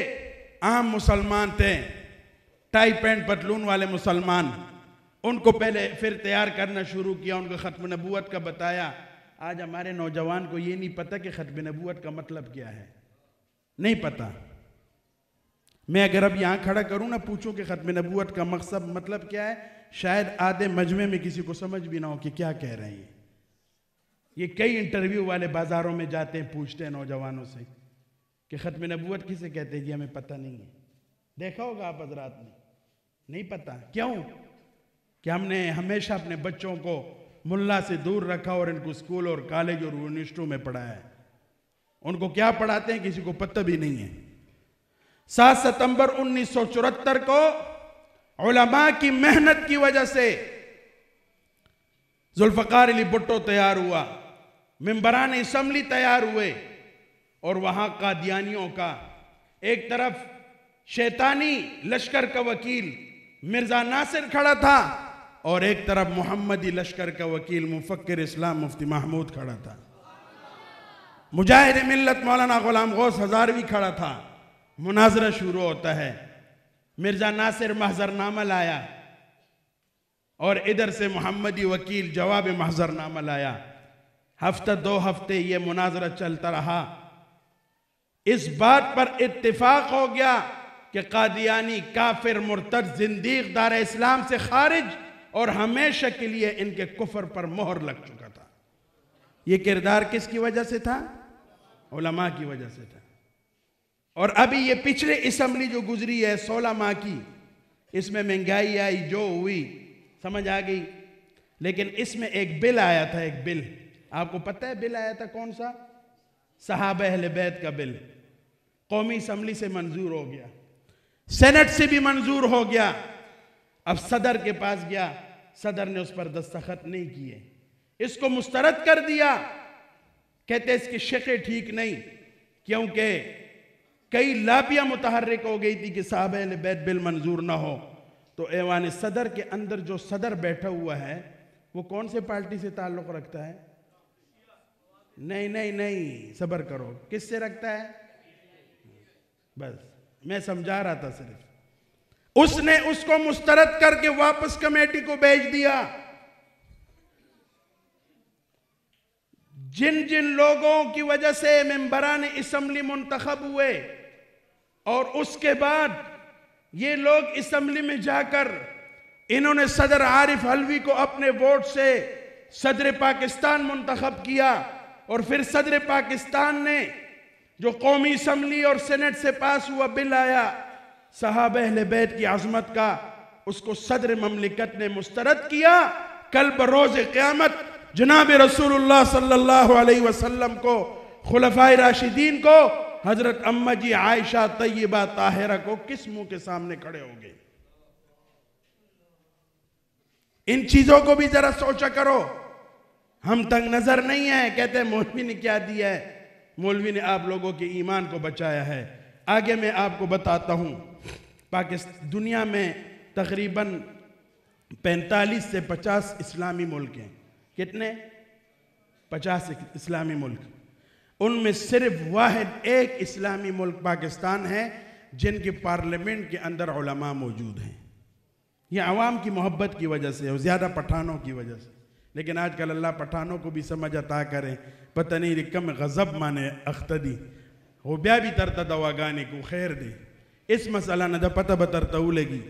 عام مسلمان تھے، ٹائی پینٹ پتلون والے مسلمان، ان کو پہلے پھر تیار کرنا شروع کیا. ان کو ختم نبوت کا بتایا. آج ہمارے نوجوان کو یہ نہیں پتہ کہ ختم نبوت کا مطلب کیا ہے، نہیں پتہ. میں اگر اب یہاں کھڑا کروں نہ پوچھوں کہ ختم نبوت کا مقصد مطلب کیا ہے، شاید آدھے مجمع میں کسی کو سمجھ بھی نہ ہو کہ کیا کہہ رہے ہیں. یہ کئی انٹرویو والے بازاروں میں جاتے ہیں، پوچھتے ہیں نوجوانوں سے کہ ختم نبوت کسے کہتے ہیں؟ جی ہمیں پتہ نہیں ہے. دیکھا ہوگا آپ حضرات نے، نہیں پتہ. کیوں؟ کہ ہم نے ہمیشہ اپنے بچوں کو ملا سے دور رکھا اور ان کو اسکول اور کالج اور یونیورسٹیوں میں پڑھایا ہے. ان کو کیا پڑھاتے ہیں کسی کو پتہ بھی نہیں ہے. 7 ستمبر 1974 کو علماء کی محنت کی وجہ سے ذوالفقار علی بھٹو تیار ہوا، ممبران اسمبلی تیار ہوئے، اور وہاں قادیانیوں کا ایک طرف شیطانی لشکر کا وکیل مرزا ناصر کھڑا تھا اور ایک طرف محمدی لشکر کا وکیل مفکر اسلام مفتی محمود کھڑا تھا. مجاہد ملت مولانا غلام غوث ہزاروی کھڑا تھا. مناظرہ شروع ہوتا ہے. مرزا ناصر محضر نامہ لایا اور ادھر سے محمدی وکیل جواب محضر نامہ لایا. ہفتہ 2 ہفتے یہ مناظرہ چلتا رہا. اس بات پر اتفاق ہو گیا کہ قادیانی کافر مرتد زندیق دار اسلام سے خارج اور ہمیشہ کے لیے ان کے کفر پر مہر لگ چکا تھا. یہ کردار کس کی وجہ سے تھا؟ علماء کی وجہ سے تھا. اور ابھی یہ پچھلے اسمبلی جو گزری ہے 16 ماہ کی، اس میں مہنگائی آئی، جو ہوئی سمجھ آ گئی، لیکن اس میں ایک بل آیا تھا، ایک بل آپ کو پتہ ہے بل آیا تھا کون سا؟ صحابہ اہل بیت کا بل، قومی اسمبلی سے منظور ہو گیا، سینٹ سے بھی منظور ہو گیا، اب صدر کے پاس گیا، صدر نے اس پر دستخط نہیں کیے، اس کو مسترد کر دیا، کہتے اس کی شقیں ٹھیک نہیں، کیونکہ کئی لابیاں متحرک ہو گئی تھی کہ صحابہ اہل بیت بل منظور نہ ہو، تو ایوان صدر کے اندر جو صدر بیٹھا ہوا ہے وہ کون سے پارٹی سے تعلق رکھتا ہے؟ نہیں صبر کرو، کس سے رکھتا ہے؟ بس میں سمجھا رہا تھا، صرف اس نے اس کو مسترد کر کے واپس کمیٹی کو بھیج دیا۔ جن جن لوگوں کی وجہ سے ممبران اسمبلی منتخب ہوئے اور اس کے بعد یہ لوگ اسمبلی میں جا کر انہوں نے صدر عارف حلوی کو اپنے ووٹ سے صدر پاکستان منتخب کیا، اور پھر صدر پاکستان نے جو قومی اسمبلی اور سینٹ سے پاس ہوا بل آیا صحابہ اہل بیت کی عظمت کا، اس کو صدر مملکت نے مسترد کیا۔ کل بروز قیامت جناب رسول اللہ صلی اللہ علیہ وسلم کو، خلفائے راشدین کو، حضرت اماں جی عائشہ طیبہ طاہرہ کو کس منہ کے سامنے کھڑے ہو گئے؟ ان چیزوں کو بھی ذرا سوچا کرو۔ ہم تنگ نظر نہیں ہیں، کہتے ہیں مولوی نے کیا دیا ہے، مولوی نے آپ لوگوں کے ایمان کو بچایا ہے۔ آگے میں آپ کو بتاتا ہوں، دنیا میں تقریباً 45 سے 50 اسلامی ملک ہیں۔ کتنے؟ 50 اسلامی ملک۔ ان میں صرف واحد ایک اسلامی ملک پاکستان ہے جن کے پارلیمنٹ کے اندر علماء موجود ہیں۔ یہ عوام کی محبت کی وجہ سے اور زیادہ پٹھانوں کی وجہ سے، لیکن آج کل اللہ پٹھانوں کو بھی سمجھ عطا کرے، پتہ نہیں رکم غضب مانے اختدی وہ بیا بھی ترتا دواگانی کو خیر دے، اس مسئلہ نہ دا پتہ بترتا ہو لگی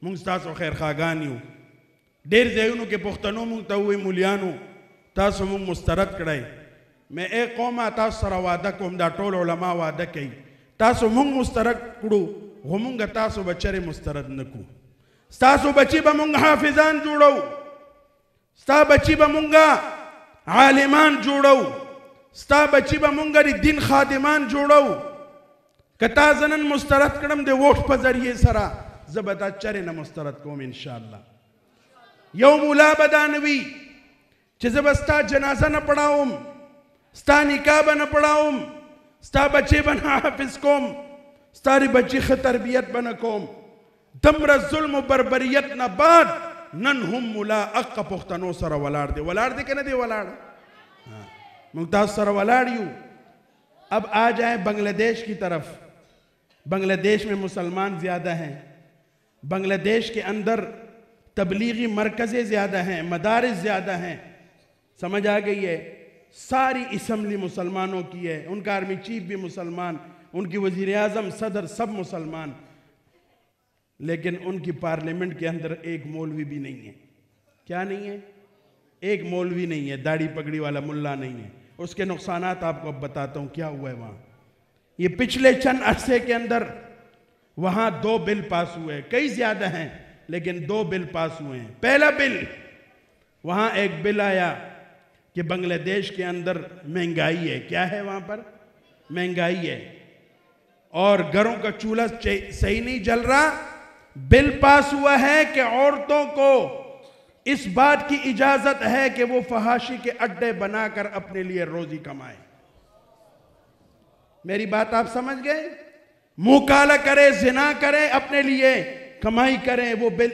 منگستاسو خیر خواگانیو دیر زیونو کے پختنو منگتا ہوئی مولیانو تاسو منگ مسترد کڑائی۔ میں ایک قوم تاسو سر وعدہ کوم دا ٹول علماء وعدہ کئی تاسو منگ مسترد کڑو غمونگا تاسو بچر مسترد نکو، ستاسو بچی با منگ حافظان جوڑو، ستا بچی با منگا عالمان جوڑو، ستا بچی با منگا دی دین خادمان جوڑو، کتا زنن مسترد کرم دے ووٹ پا ذریعے سرا زبتا چرے نا مسترد کوم انشاءاللہ۔ یوم اولا بدانوی چیزب ستا جنازہ نہ پڑھاؤں، ستا نکابہ نہ پڑھاؤں، ستا بچے بنا حافظ کوم، ستا ری بچی تربیت بنا کوم، دمر ظلم و بربریت نہ بعد نن ہم ملا اقا پختنو سر ولار دے، ولار دے کنے دے ولار ممتاز سر ولاڑیو۔ اب آ جائیں بنگلہ دیش کی طرف۔ بنگلہ دیش میں مسلمان زیادہ ہیں، بنگلہ دیش کے اندر تبلیغی مرکزیں زیادہ ہیں، مدارس زیادہ ہیں، سمجھ آ گئی ہے؟ ساری اسمبلی مسلمانوں کی ہے، ان کا آرمی چیف بھی مسلمان، ان کی وزیر اعظم صدر سب مسلمان، لیکن ان کی پارلیمنٹ کے اندر ایک مولوی بھی نہیں ہے۔ کیا نہیں ہے؟ ایک مولوی نہیں ہے، داڑھی پگڑی والا ملا نہیں ہے۔ اس کے نقصانات آپ کو اب بتاتا ہوں کیا ہوا ہے وہاں۔ یہ پچھلے چند عرصے کے اندر وہاں 2 بل پاس ہوئے، کئی زیادہ ہیں لیکن 2 بل پاس ہوئے ہیں۔ پہلا بل، وہاں ایک بل آیا کہ بنگلہ دیش کے اندر مہنگائی ہے۔ کیا ہے وہاں پر؟ مہنگائی ہے، اور گھروں کا چولہا صحیح نہیں جل رہا۔ بل پاس ہوا ہے کہ عورتوں کو اس بات کی اجازت ہے کہ وہ فحاشی کے اڈے بنا کر اپنے لیے روزی کمائیں۔ میری بات آپ سمجھ گئے؟ منہ کالا کرے، زنا کرے، اپنے لیے کمائی کریں، وہ بل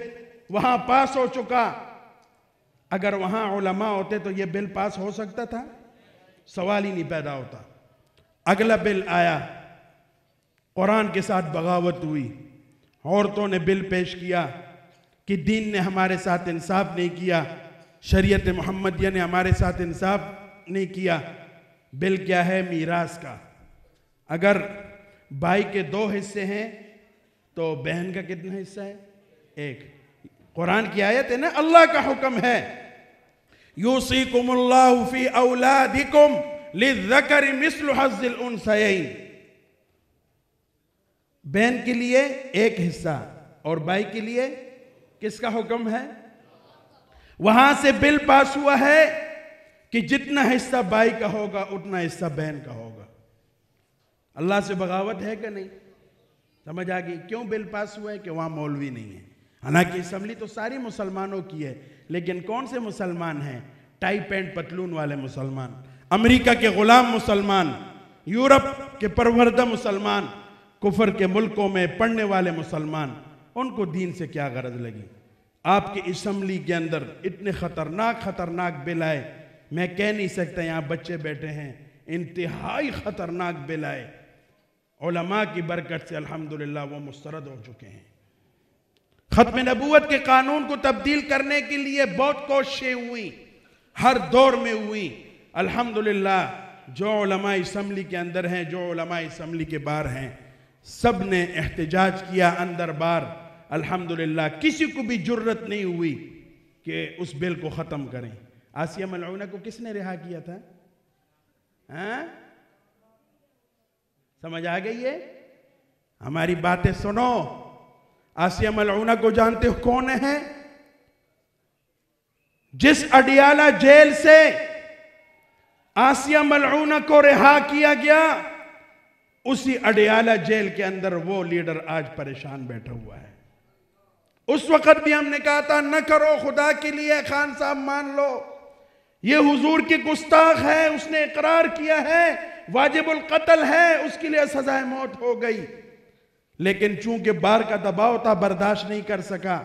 وہاں پاس ہو چکا۔ اگر وہاں علماء ہوتے تو یہ بل پاس ہو سکتا تھا؟ سوال ہی نہیں پیدا ہوتا۔ اگلا بل آیا، قرآن کے ساتھ بغاوت ہوئی، عورتوں نے بل پیش کیا کہ دین نے ہمارے ساتھ انصاف نہیں کیا، شریعت محمدیہ نے ہمارے ساتھ انصاف نہیں کیا۔ بل کیا ہے؟ میراث کا۔ اگر بھائی کے 2 حصے ہیں تو بہن کا کتنا حصہ ہے؟ 1۔ قرآن کی آیت ہے نا، اللہ کا حکم ہے، یوصیکم اللہ فی اولادکم للذکر مثل حظ الانثیین۔ بہن کے لیے ایک حصہ اور بھائی کے لیے کس کا حکم ہے؟ وہاں سے بل پاس ہوا ہے کہ جتنا حصہ بھائی کا ہوگا اتنا حصہ بہن کا ہوگا۔ اللہ سے بغاوت ہے کہ نہیں؟ سمجھ آگئی کیوں بل پاس ہوا ہے؟ کہ وہاں مولوی نہیں ہے۔ حالانکہ اسمبلی تو ساری مسلمانوں کی ہے، لیکن کون سے مسلمان ہیں؟ ٹائی پینٹ پتلون والے مسلمان، امریکہ کے غلام مسلمان، یورپ کے پروردہ مسلمان، کفر کے ملکوں میں پڑھنے والے مسلمان، ان کو دین سے کیا غرض لگی؟ آپ کی اسمبلی کے اندر اتنے خطرناک بل آئے، میں کہہ نہیں سکتا، یہاں بچے بیٹھے ہیں، انتہائی خطرناک بل آئے، علماء کی برکت سے الحمدللہ وہ مسترد ہو چکے ہیں۔ ختم نبوت کے قانون کو تبدیل کرنے کے لیے بہت کوششیں ہوئی، ہر دور میں ہوئی، الحمدللہ جو علماء اسمبلی کے اندر ہیں، جو علماء اسمبلی کے باہر ہیں، سب نے احتجاج کیا اندر باہر، الحمدللہ کسی کو بھی جرت نہیں ہوئی کہ اس بل کو ختم کریں۔ آسیہ ملعونہ کو کس نے رہا کیا تھا؟ سمجھ آ گئی ہے؟ ہماری باتیں سنو۔ آسیہ ملعونہ کو جانتے ہو کون ہے؟ جس اڈیالہ جیل سے آسیہ ملعونہ کو رہا کیا گیا، اسی اڈیالہ جیل کے اندر وہ لیڈر آج پریشان بیٹھا ہوا ہے۔ اس وقت بھی ہم نے کہا تھا نہ کرو، خدا کے لیے خان صاحب مان لو، یہ حضور کی گستاخ ہے، اس نے اقرار کیا ہے، واجب القتل ہے، اس کے لیے سزائے موت ہو گئی، لیکن چونکہ بار کا دباؤ تھا برداشت نہیں کر سکا،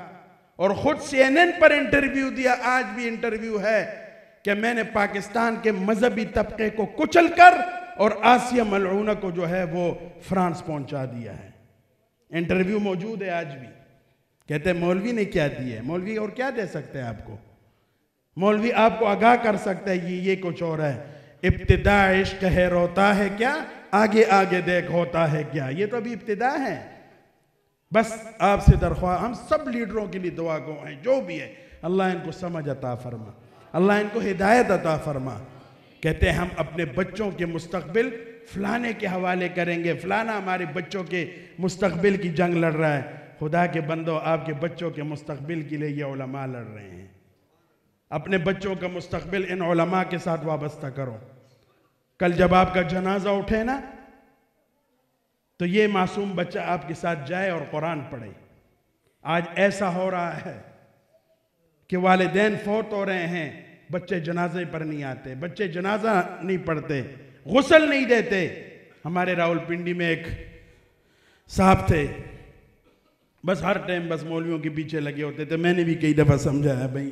اور خود CNN پر انٹرویو دیا، آج بھی انٹرویو ہے، کہ میں نے پاکستان کے مذہبی طبقے کو کچل کر اور آسیہ ملعونہ کو جو ہے وہ فرانس پہنچا دیا ہے۔ انٹرویو موجود ہے آج بھی۔ کہتے ہیں مولوی نے کیا دیا ہے؟ مولوی اور کیا دے سکتے ہیں آپ کو؟ مولوی آپ کو آگاہ کر سکتا ہے یہ کچھ اور ہے۔ ابتدا عشق ہے روتا ہے کیا، آگے آگے دیکھ ہوتا ہے کیا، یہ تو ابھی ابتدا ہے۔ بس آپ سے درخواست، ہم سب لیڈروں کے لیے دعا گو ہیں، جو بھی ہے اللہ ان کو سمجھ عطا فرما، اللہ ان کو ہدایت عطا فرما۔ کہتے ہیں ہم اپنے بچوں کے مستقبل فلانے کے حوالے کریں گے، فلانا ہمارے بچوں کے مستقبل کی جنگ لڑ رہا ہے۔ خدا کے بندو، آپ کے بچوں کے مستقبل کے لیے یہ علماء لڑ رہے ہیں۔ اپنے بچوں کا مستقبل ان علماء کے ساتھ وابستہ کرو۔ کل جب آپ کا جنازہ اٹھے نا، تو یہ معصوم بچہ آپ کے ساتھ جائے اور قرآن پڑھے۔ آج ایسا ہو رہا ہے کہ والدین فوت ہو رہے ہیں، بچے جنازے پر نہیں آتے، بچے جنازہ نہیں پڑھتے، غسل نہیں دیتے۔ ہمارے راولپنڈی میں ایک صاحب تھے، بس ہر ٹائم بس مولویوں کے پیچھے لگے ہوتے تھے۔ میں نے بھی کئی دفعہ سمجھایا بھائی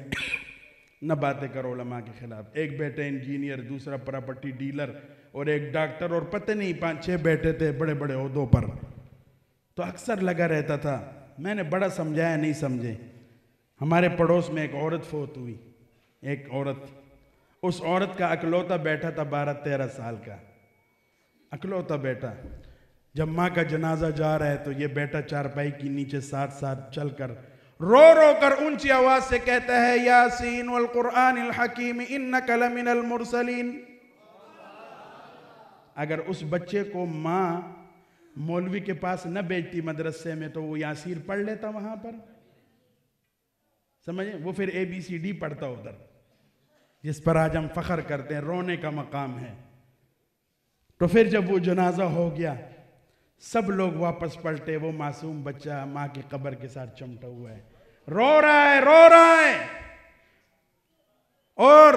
نہ باتیں کرو علماء کے خلاف۔ ایک بیٹے انجینئر، دوسرا پراپرٹی ڈیلر، اور ایک ڈاکٹر، اور پتہ نہیں 5-6 بیٹے تھے بڑے بڑے عہدوں پر، تو اکثر لگا رہتا تھا۔ میں نے بڑا سمجھایا، نہیں سمجھے۔ ہمارے پڑوس میں ایک عورت فوت ہوئی، ایک عورت، اس عورت کا اکلوتا بیٹا تھا 12-13 سال کا، اکلوتا بیٹا۔ جب ماں کا جنازہ جا رہا ہے تو یہ بیٹا چارپائی کی نیچے ساتھ ساتھ چل کر رو رو کر اونچی آواز سے کہتا ہے یاسین والقرآن الحکیم انک لمن المرسلین۔ اگر اس بچے کو ماں مولوی کے پاس نہ بیچتی مدرسے میں تو وہ یاسین پڑھ لیتا وہاں پر، سمجھیں؟ وہ پھر ABCD پڑھتا ادھر، جس پر آج ہم فخر کرتے ہیں، رونے کا مقام ہے۔ تو پھر جب وہ جنازہ ہو گیا، سب لوگ واپس پلٹے، وہ معصوم بچہ ماں کی قبر کے ساتھ چمٹا ہوا ہے، رو رہا ہے اور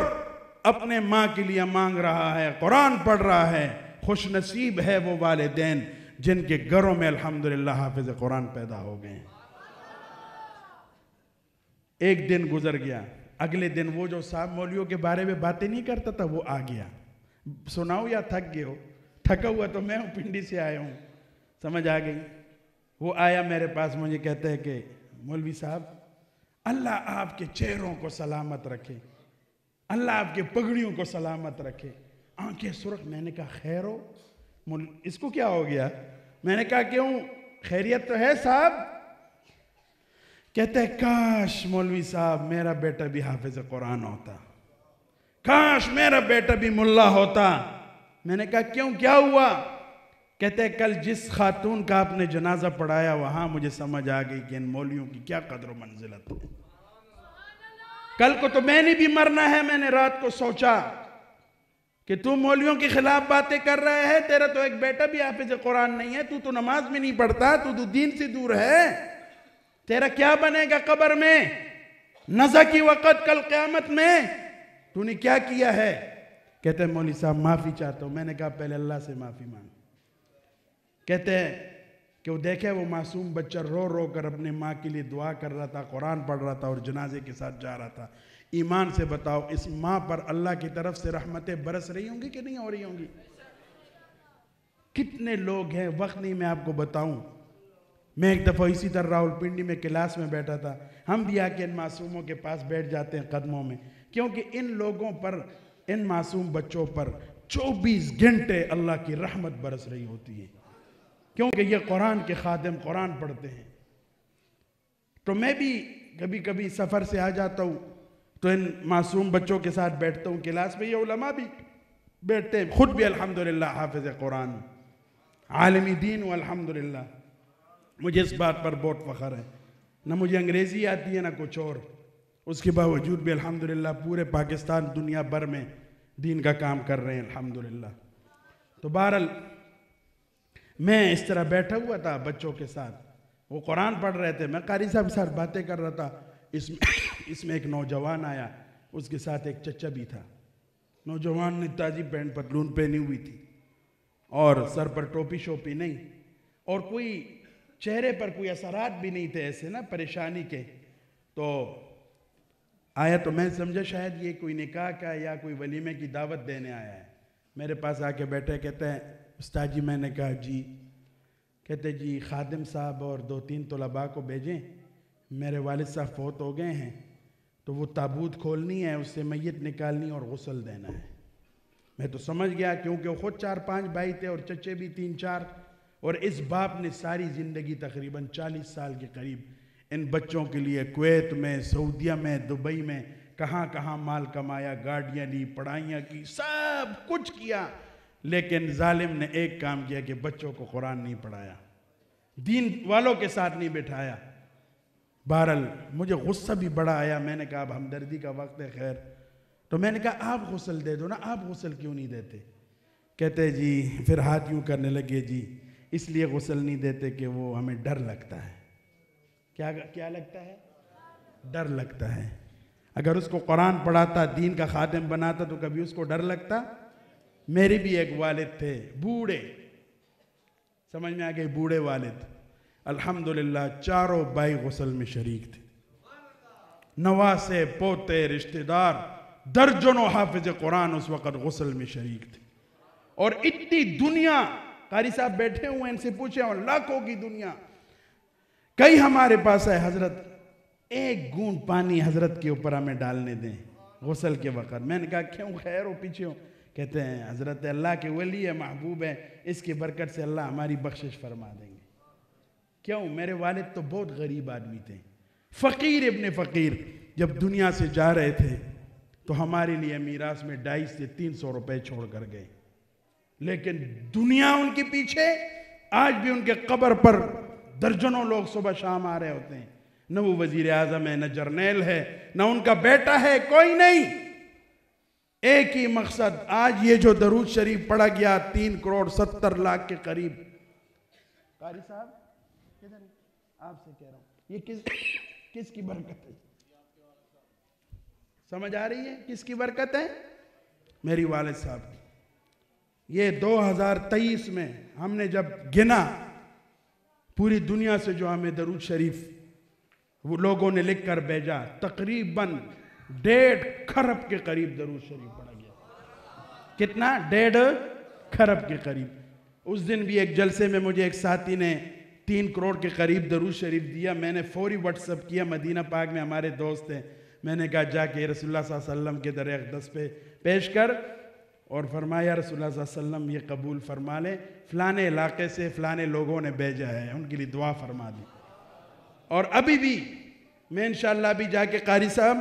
اپنے ماں کے لیے مانگ رہا ہے، قرآن پڑھ رہا ہے۔ خوش نصیب ہے وہ والدین جن کے گھروں میں الحمدللہ حافظ قرآن پیدا ہو گئے ہیں۔ ایک دن گزر گیا، اگلے دن وہ جو صاحب مولویوں کے بارے میں باتیں نہیں کرتا تھا وہ آ گیا۔ سناؤ یا تھک گئے ہو؟ تھکا ہوا تو میں ہوں، پنڈی سے آیا ہوں، سمجھ آ گئی؟ وہ آیا میرے پاس، مجھے کہتا ہے کہ مولوی صاحب اللہ آپ کے چہروں کو سلامت رکھے، اللہ آپ کے پگڑیوں کو سلامت رکھے۔ آنکھیں سرخ۔ میں نے کہا خیر ہو؟ اس کو کیا ہو گیا؟ میں نے کہا کیوں، خیریت تو ہے صاحب؟ کہتے ہیں کاش مولوی صاحب میرا بیٹا بھی حافظ قرآن ہوتا، کاش میرا بیٹا بھی ملا ہوتا۔ میں نے کہا کیوں، کیا ہوا؟ کہتے ہیں کل جس خاتون کا آپ نے جنازہ پڑھایا وہاں مجھے سمجھ آ گئی کہ ان مولویوں کی کیا قدر و منزلت ہے۔ کل کو تو میں نے بھی مرنا ہے، میں نے رات کو سوچا کہ تو مولویوں کے خلاف باتیں کر رہے ہے، تیرا تو ایک بیٹا بھی حافظ قرآن نہیں ہے، تو نماز میں نہیں پڑھتا، تو دین سے دور ہے، تیرا کیا بنے گا قبر میں، نزع کی وقت کل قیامت میں، تو نے کیا کیا ہے؟ کہتے ہیں مولوی صاحب معافی چاہتا ہوں۔ میں نے کہا پہلے اللہ سے معافی مانگ۔ کہتے ہیں کہ وہ دیکھے وہ معصوم بچہ رو رو کر اپنے ماں کے لیے دعا کر رہا تھا، قرآن پڑھ رہا تھا اور جنازے کے ساتھ جا رہا تھا۔ ایمان سے بتاؤ اس ماں پر اللہ کی طرف سے رحمتیں برس رہی ہوں گی کہ نہیں ہو رہی ہوں گی؟ کتنے لوگ ہیں، وقت نہیں میں آپ کو بتاؤں۔ میں ایک دفعہ اسی طرح راولپنڈی میں کلاس میں بیٹھا تھا، ہم بھی آ کے ان معصوموں کے پاس بیٹھ جاتے ہیں قدموں میں، کیونکہ ان لوگوں پر، ان معصوم بچوں پر 24 گھنٹے اللہ کی رحمت برس رہی ہوتی ہے، کیونکہ یہ قرآن کے خادم قرآن پڑھتے ہیں۔ تو میں بھی کبھی کبھی سفر سے آ جاتا ہوں تو ان معصوم بچوں کے ساتھ بیٹھتا ہوں کلاس میں، یہ علماء بھی بیٹھتے ہیں، خود بھی الحمدللہ حافظ قرآن، عالمی دین ہوں الحمدللہ۔ مجھے اس بات پر بہت فخر ہے، نہ مجھے انگریزی آتی ہے نہ کچھ اور، اس کے باوجود بھی الحمدللہ پورے پاکستان دنیا بھر میں دین کا کام کر رہے ہیں الحمدللہ۔ تو بہرحال میں اس طرح بیٹھا ہوا تھا بچوں کے ساتھ، وہ قرآن پڑھ رہے تھے، میں قاری صاحب کے ساتھ باتیں کر رہا تھا، اس میں ایک نوجوان آیا، اس کے ساتھ ایک چچا بھی تھا۔ نوجوان نے تازی پینٹ پتلون پہنی ہوئی تھی اور سر پر ٹوپی شوپی نہیں، اور کوئی چہرے پر کوئی اثرات بھی نہیں تھے ایسے نا پریشانی کے۔ تو آیا تو میں سمجھا شاید یہ کوئی نکاح کا یا کوئی ولیمے کی دعوت دینے آیا ہے، میرے پاس آ کے بیٹھے، کہتے ہیں استاد جی، میں نے کہا جی، کہتے جی خادم صاحب اور 2-3 طلباء کو بھیجیں، میرے والد صاحب فوت ہو گئے ہیں، تو وہ تابوت کھولنی ہے، اس سے میت نکالنی اور غسل دینا ہے۔ میں تو سمجھ گیا کیونکہ وہ خود 4-5 بھائی تھے اور چچے بھی 3-4، اور اس باپ نے ساری زندگی تقریباً 40 سال کے قریب ان بچوں کے لیے کویت میں، سعودیہ میں، دبئی میں کہاں کہاں مال کمایا، گاڑیاں لی، پڑھائیاں کی، سب کچھ کیا، لیکن ظالم نے ایک کام کیا کہ بچوں کو قرآن نہیں پڑھایا، دین والوں کے ساتھ نہیں بٹھایا۔ بہرحال مجھے غصہ بھی بڑا آیا، میں نے کہا اب ہمدردی کا وقت ہے، خیر، تو میں نے کہا آپ غسل دے دو نا، آپ غسل کیوں نہیں دیتے؟ کہتے جی، پھر ہاتھ یوں کرنے لگے، جی اس لیے غسل نہیں دیتے کہ وہ ہمیں ڈر لگتا ہے۔ کیا لگتا ہے؟ ڈر لگتا ہے۔ اگر اس کو قرآن پڑھاتا، دین کا خادم بناتا تو کبھی اس کو ڈر لگتا؟ میرے بھی ایک والد تھے بوڑھے، سمجھ میں آگئے، بوڑھے والد، الحمدللہ چاروں بھائی غسل میں شریک تھے، نواسے، پوتے، رشتہ دار، درجنوں حافظ قرآن اس وقت غسل میں شریک تھے، اور اتنی دنیا، قاری صاحب بیٹھے ہوئے ان سے پوچھیں، اور لاکھوں کی دنیا، کئی ہمارے پاس ہے حضرت ایک گھونٹ پانی حضرت کے اوپر ہمیں ڈالنے دیں غسل کے وقت۔ میں نے کہا کیوں، خیر ہو پیچھے ہو؟ کہتے ہیں حضرت اللہ کے ولی ہے، محبوب ہے، اس کی برکت سے اللہ ہماری بخشش فرما دیں گے۔ کیوں؟ میرے والد تو بہت غریب آدمی تھے، فقیر ابن فقیر، جب دنیا سے جا رہے تھے تو ہمارے لیے میراث میں 250 سے 300 روپے چھوڑ کر گئے، لیکن دنیا ان کے پیچھے، آج بھی ان کے قبر پر درجنوں لوگ صبح شام آ رہے ہوتے ہیں، نہ وہ وزیر اعظم ہے، نہ جرنیل ہے، نہ ان کا بیٹا ہے، کوئی نہیں، ایک ہی مقصد۔ آج یہ جو درود شریف پڑھا گیا 3,70,00,000 کے قریب، قاری صاحب کدھر ہے؟ آپ سے کہہ رہا ہوں، یہ کس کی برکت ہے؟ سمجھ آ رہی ہے کس کی برکت ہے؟ میری والد صاحب کی۔ یہ 2023 میں ہم نے جب گنا پوری دنیا سے جو ہمیں درود شریف وہ لوگوں نے لکھ کر بھیجا، تقریباً 1.5 کھرب کے قریب درود شریف پڑھا گیا۔ کتنا؟ 1.5 کھرب کے قریب۔ اس دن بھی ایک جلسے میں مجھے ایک ساتھی نے 3 کروڑ کے قریب درود شریف دیا، میں نے فوری واٹس اپ کیا، مدینہ پاک میں ہمارے دوست ہیں، میں نے کہا جا کے رسول اللہ صلی اللہ علیہ وسلم کے در اقدس پہ پیش کر، اور فرمایا رسول اللہ صلی اللہ علیہ وسلم یہ قبول فرما لیں، فلانے علاقے سے فلانے لوگوں نے بھیجا ہے، ان کے لیے دعا فرما دیں۔ اور ابھی بھی میں انشاءاللہ بھی جا کے قاری صاحب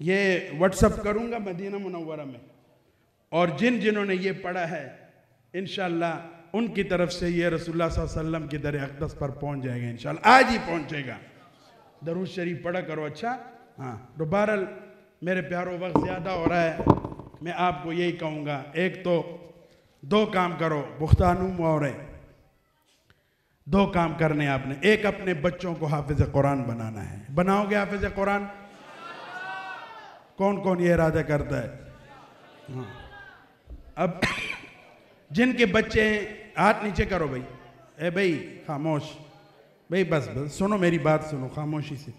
یہ واٹس اپ کروں گا مدینہ منورہ میں، اور جنہوں نے یہ پڑھا ہے انشاءاللہ ان کی طرف سے یہ رسول اللہ صلی اللہ علیہ وسلم کی در اقدس پر پہنچ جائے گا انشاءاللہ، آج ہی پہنچے گا۔ درود شریف پڑھا کرو، اچھا؟ ہاں تو بہرحال میرے پیاروں وقت زیادہ ہو رہا ہے، میں آپ کو یہی کہوں گا، ایک تو دو کام کرو، بختانوم اور دو کام کرنے آپ نے، ایک اپنے بچوں کو حافظ قرآن بنانا ہے، بناؤ گے حافظ قرآن؟ کون کون یہ ارادہ کرتا ہے؟ ہاں اب جن کے بچے ہیں ہاتھ نیچے کرو بھائی، اے بھائی خاموش، بھائی بس سنو میری بات سنو خاموشی سے۔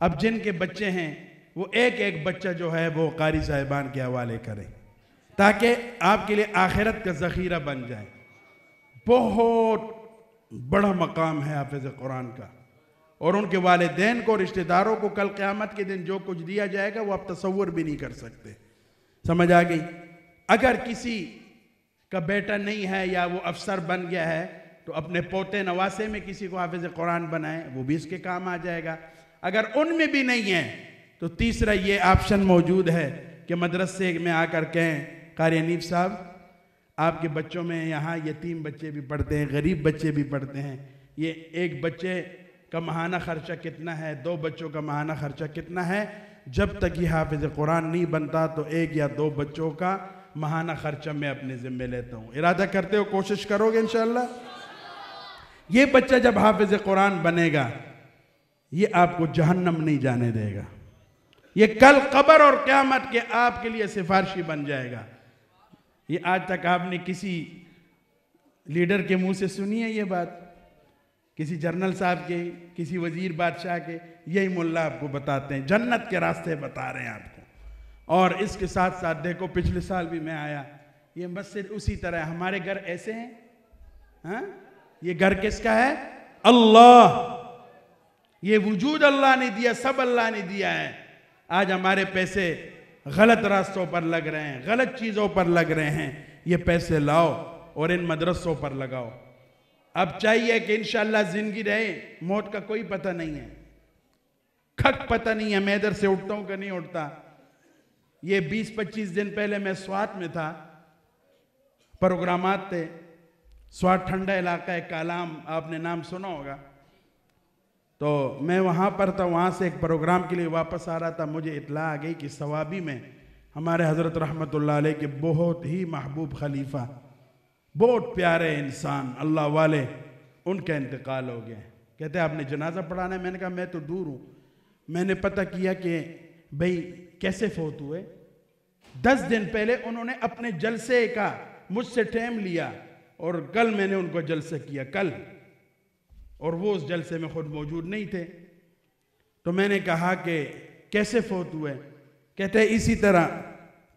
اب جن کے بچے ہیں وہ ایک ایک بچہ جو ہے وہ قاری صاحبان کے حوالے کریں تاکہ آپ کے لیے آخرت کا ذخیرہ بن جائے۔ بہت بڑا مقام ہے حافظ قرآن کا، اور ان کے والدین کو، رشتہ داروں کو کل قیامت کے دن جو کچھ دیا جائے گا وہ آپ تصور بھی نہیں کر سکتے۔ سمجھ آ گئی؟ اگر کسی کا بیٹا نہیں ہے یا وہ افسر بن گیا ہے تو اپنے پوتے نواسے میں کسی کو حافظ قرآن بنائیں، وہ بھی اس کے کام آ جائے گا۔ اگر ان میں بھی نہیں ہے تو تیسرا یہ آپشن موجود ہے کہ مدرسے میں آ کر کہیں قاری حنیف صاحب آپ کے بچوں میں یہاں یتیم بچے بھی پڑھتے ہیں، غریب بچے بھی پڑھتے ہیں، یہ ایک بچے کا ماہانہ خرچہ کتنا ہے، دو بچوں کا ماہانہ خرچہ کتنا ہے؟ جب تک یہ حافظ قرآن نہیں بنتا تو ایک یا دو بچوں کا ماہانہ خرچہ میں اپنے ذمہ لیتا ہوں۔ ارادہ کرتے ہو، کوشش کرو گے انشاءاللہ؟ یہ بچہ جب حافظ قرآن بنے گا یہ آپ کو جہنم نہیں جانے دے گا، یہ کل قبر اور قیامت کے آپ کے لیے سفارشی بن جائے گا۔ یہ آج تک آپ نے کسی لیڈر کے منہ سے سنی ہے یہ بات؟ کسی جنرل صاحب کے، کسی وزیر بادشاہ کے؟ یہی مولا آپ کو بتاتے ہیں، جنت کے راستے بتا رہے ہیں آپ کو۔ اور اس کے ساتھ ساتھ دیکھو پچھلے سال بھی میں آیا، یہ مسجد اسی طرح، ہمارے گھر ایسے ہیں، ہاں یہ گھر کس کا ہے؟ اللہ، یہ وجود اللہ نے دیا، سب اللہ نے دیا ہے۔ آج ہمارے پیسے غلط راستوں پر لگ رہے ہیں، غلط چیزوں پر لگ رہے ہیں، یہ پیسے لاؤ اور ان مدرسوں پر لگاؤ۔ اب چاہیے کہ انشاءاللہ زندگی رہے، موت کا کوئی پتہ نہیں ہے، کھک پتہ نہیں ہے میں ادھر سے اٹھتا ہوں کہ نہیں اٹھتا۔ یہ 20-25 دن پہلے میں سوات میں تھا، پروگرامات تھے، سوات ٹھنڈا علاقہ ہے، کالام آپ نے نام سنا ہوگا، تو میں وہاں پر تھا، وہاں سے ایک پروگرام کے لیے واپس آ رہا تھا، مجھے اطلاع آ گئی کہ ثوابی میں ہمارے حضرت رحمت اللہ علیہ کے بہت ہی محبوب خلیفہ، بہت پیارے انسان اللہ والے، ان کا انتقال ہو گیا۔ کہتے ہیں آپ نے جنازہ پڑھانا ہے؟ میں نے کہا میں تو دور ہوں۔ میں نے پتہ کیا کہ بھئی کیسے فوت ہوئے۔ 10 دن پہلے انہوں نے اپنے جلسے کا مجھ سے ٹائم لیا اور کل میں نے ان کو جلسہ کیا، کل، اور وہ اس جلسے میں خود موجود نہیں تھے۔ تو میں نے کہا کہ کیسے فوت ہوئے؟ کہتے ہیں اسی طرح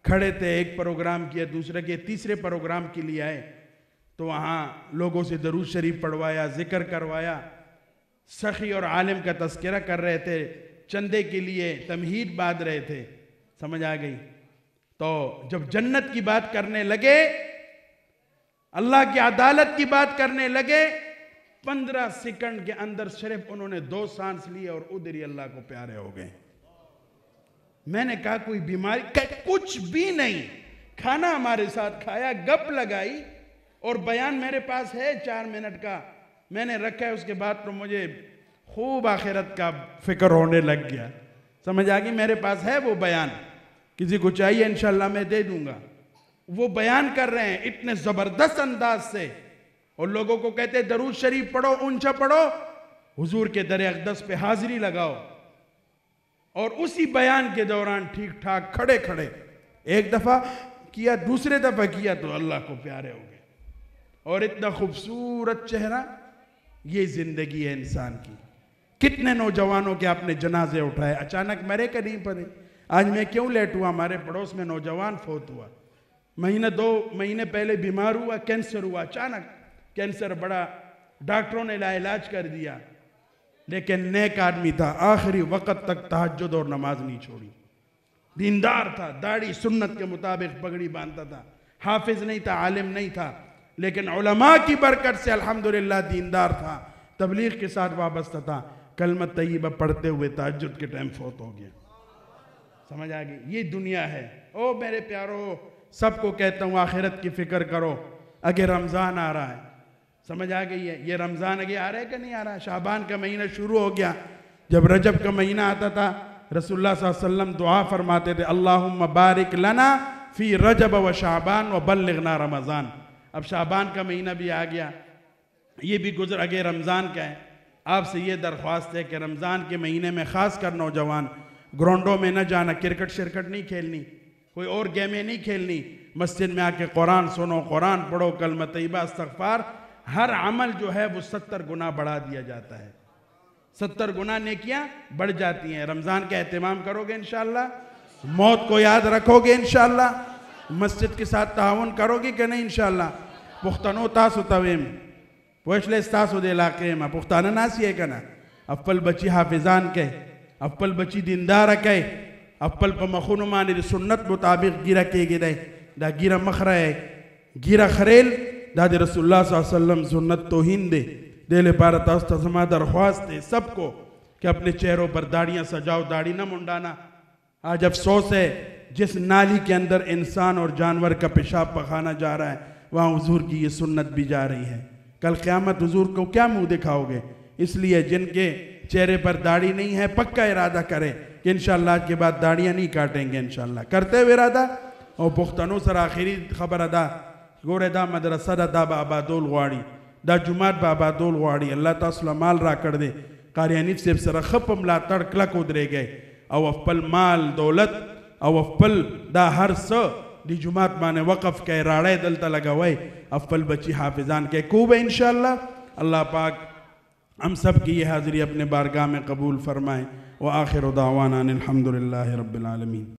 کھڑے تھے، ایک پروگرام کیا، دوسرا کیا، تیسرے پروگرام کے لیے آئے تو وہاں لوگوں سے درود شریف پڑھوایا، ذکر کروایا، سخی اور عالم کا تذکرہ کر رہے تھے، چندے کے لیے تمہید باندھ رہے تھے۔ سمجھ آ گئی؟ تو جب جنت کی بات کرنے لگے، اللہ کی عدالت کی بات کرنے لگے، 15 سیکنڈ کے اندر صرف انہوں نے 2 سانس لیے اور ادھر ہی اللہ کو پیارے ہو گئے۔ میں نے کہا کوئی بیماری؟ کچھ بھی نہیں، کھانا ہمارے ساتھ کھایا، گپ لگائی، اور بیان میرے پاس ہے 4 منٹ کا، میں نے رکھا ہے۔ اس کے بعد تو مجھے خوب آخرت کا فکر ہونے لگ گیا۔ سمجھ آگئی؟ میرے پاس ہے وہ بیان، کسی کو چاہیے انشاءاللہ میں دے دوں گا۔ وہ بیان کر رہے ہیں اتنے زبردست انداز سے، اور لوگوں کو کہتے درود شریف پڑھو، اونچا پڑھو، حضور کے در اقدس پہ حاضری لگاؤ۔ اور اسی بیان کے دوران ٹھیک ٹھاک کھڑے کھڑے ایک دفعہ کیا، دوسرے دفعہ کیا تو اللہ کو پیارے ہو گئے۔ اور اتنا خوبصورت چہرہ، یہ زندگی ہے انسان کی۔ کتنے نوجوانوں کے آپ نے جنازے اٹھائے، اچانک مرے کہ نہیں پڑے؟ آج میں کیوں لیٹ ہوا؟ ہمارے پڑوس میں نوجوان فوت ہوا، 2 مہینے پہلے بیمار ہوا، کینسر ہوا، اچانک کینسر بڑا، ڈاکٹروں نے لا علاج کر دیا، لیکن نیک آدمی تھا، آخری وقت تک تہجد اور نماز نہیں چھوڑی، دیندار تھا، داڑھی سنت کے مطابق پگڑی باندھتا تھا، حافظ نہیں تھا، عالم نہیں تھا، لیکن علماء کی برکت سے الحمدللہ دیندار تھا، تبلیغ کے ساتھ وابستہ تھا، کلمہ طیبہ پڑھتے ہوئے تہجد کے ٹائم فوت ہو گیا۔ سمجھ آگئی؟ یہ دنیا ہے۔ میرے پیارو، سب کو کہتا ہوں آخرت کی فکر کرو۔ اگر رمضان آ رہا ہے، سمجھ آ گئی ہے؟ یہ رمضان آگے آ رہا ہے کہ نہیں آ رہا؟ شعبان کا مہینہ شروع ہو گیا. جب رجب کا مہینہ آتا تھا رسول اللہ صلی اللہ علیہ وسلم دعا فرماتے تھے اللہم بارک لنا فی رجب و شعبان و بلغنا رمضان. اب شعبان کا مہینہ بھی آ گیا، یہ بھی گزر آگے رمضان کا ہے. آپ سے یہ درخواست ہے کہ رمضان کے مہینے میں خاص کر نوجوان گراؤنڈوں میں نہ جانا، کرکٹ شرکٹ نہیں کھیلنی، کوئی اور گیمیں نہیں کھیلنی. مسجد میں آ کے قرآن سنو، قرآن پڑھو، کلمہ طیبہ، استغفار. ہر عمل جو ہے وہ 70 گنا بڑھا دیا جاتا ہے. 70 گنا نیکیاں بڑھ جاتی ہیں. رمضان کا اہتمام کرو گے انشاءاللہ، موت کو یاد رکھو گے انشاءاللہ، مسجد کے ساتھ تعاون کرو گے کہ نہیں انشاءاللہ. پختنو تاسو تویم پوشلے ستاسو دے علاقے میں پختانہ ناسی ہے کنا. اپل بچی حافظان کے، اپل بچی دیندارہ کے، اپل پا مخونو مانی دی سنت مطابق گیرہ کے گی دے. دا گیرہ مخرہ ہے، گیرہ خریل دا دی رسول اللہ صلی اللہ علیہ وسلم سنت توہین دے. دے پارا تاستا زما درخواست دے سب کو کہ اپنے چہروں پر داڑیاں سجاؤ، داڑی نہ منڈانا. آج افسوس ہے جس نالی کے اندر انسان اور جانور کا پیشاب پخانا جا رہا ہے وہاں حضور کی یہ سنت بھی جا رہی ہے. کل قیامت حضور کو کیا منہ دکھاؤ گے؟ اس لیے جن کے چہرے پر داڑھی نہیں ہے پکا ارادہ کرے کہ انشاءاللہ آج کے بعد داڑیاں نہیں کاٹیں گے انشاءاللہ. کرتے ہوئے ارادہ. اور پختنوں سر آخری خبر ادا گورے دا مدرسہ دا با آبادول غواڑی، دا جماعت با آبادول غواڑی. اللہ تعالیٰ مال را کر دے. قاری حنیف سے سر خپم لا تڑکلا کو درے گئے او افپل مال دولت او افپل دا ہر سو دی جماعت مانے وقف کے راڑے دلتا لگا ہوئے افپل بچی حافظان کے کوب ہے انشاءاللہ. اللہ پاک ہم سب کی یہ حاضری اپنے بارگاہ میں قبول فرمائے. وآخر دعوانا الحمدللہ رب العالمین.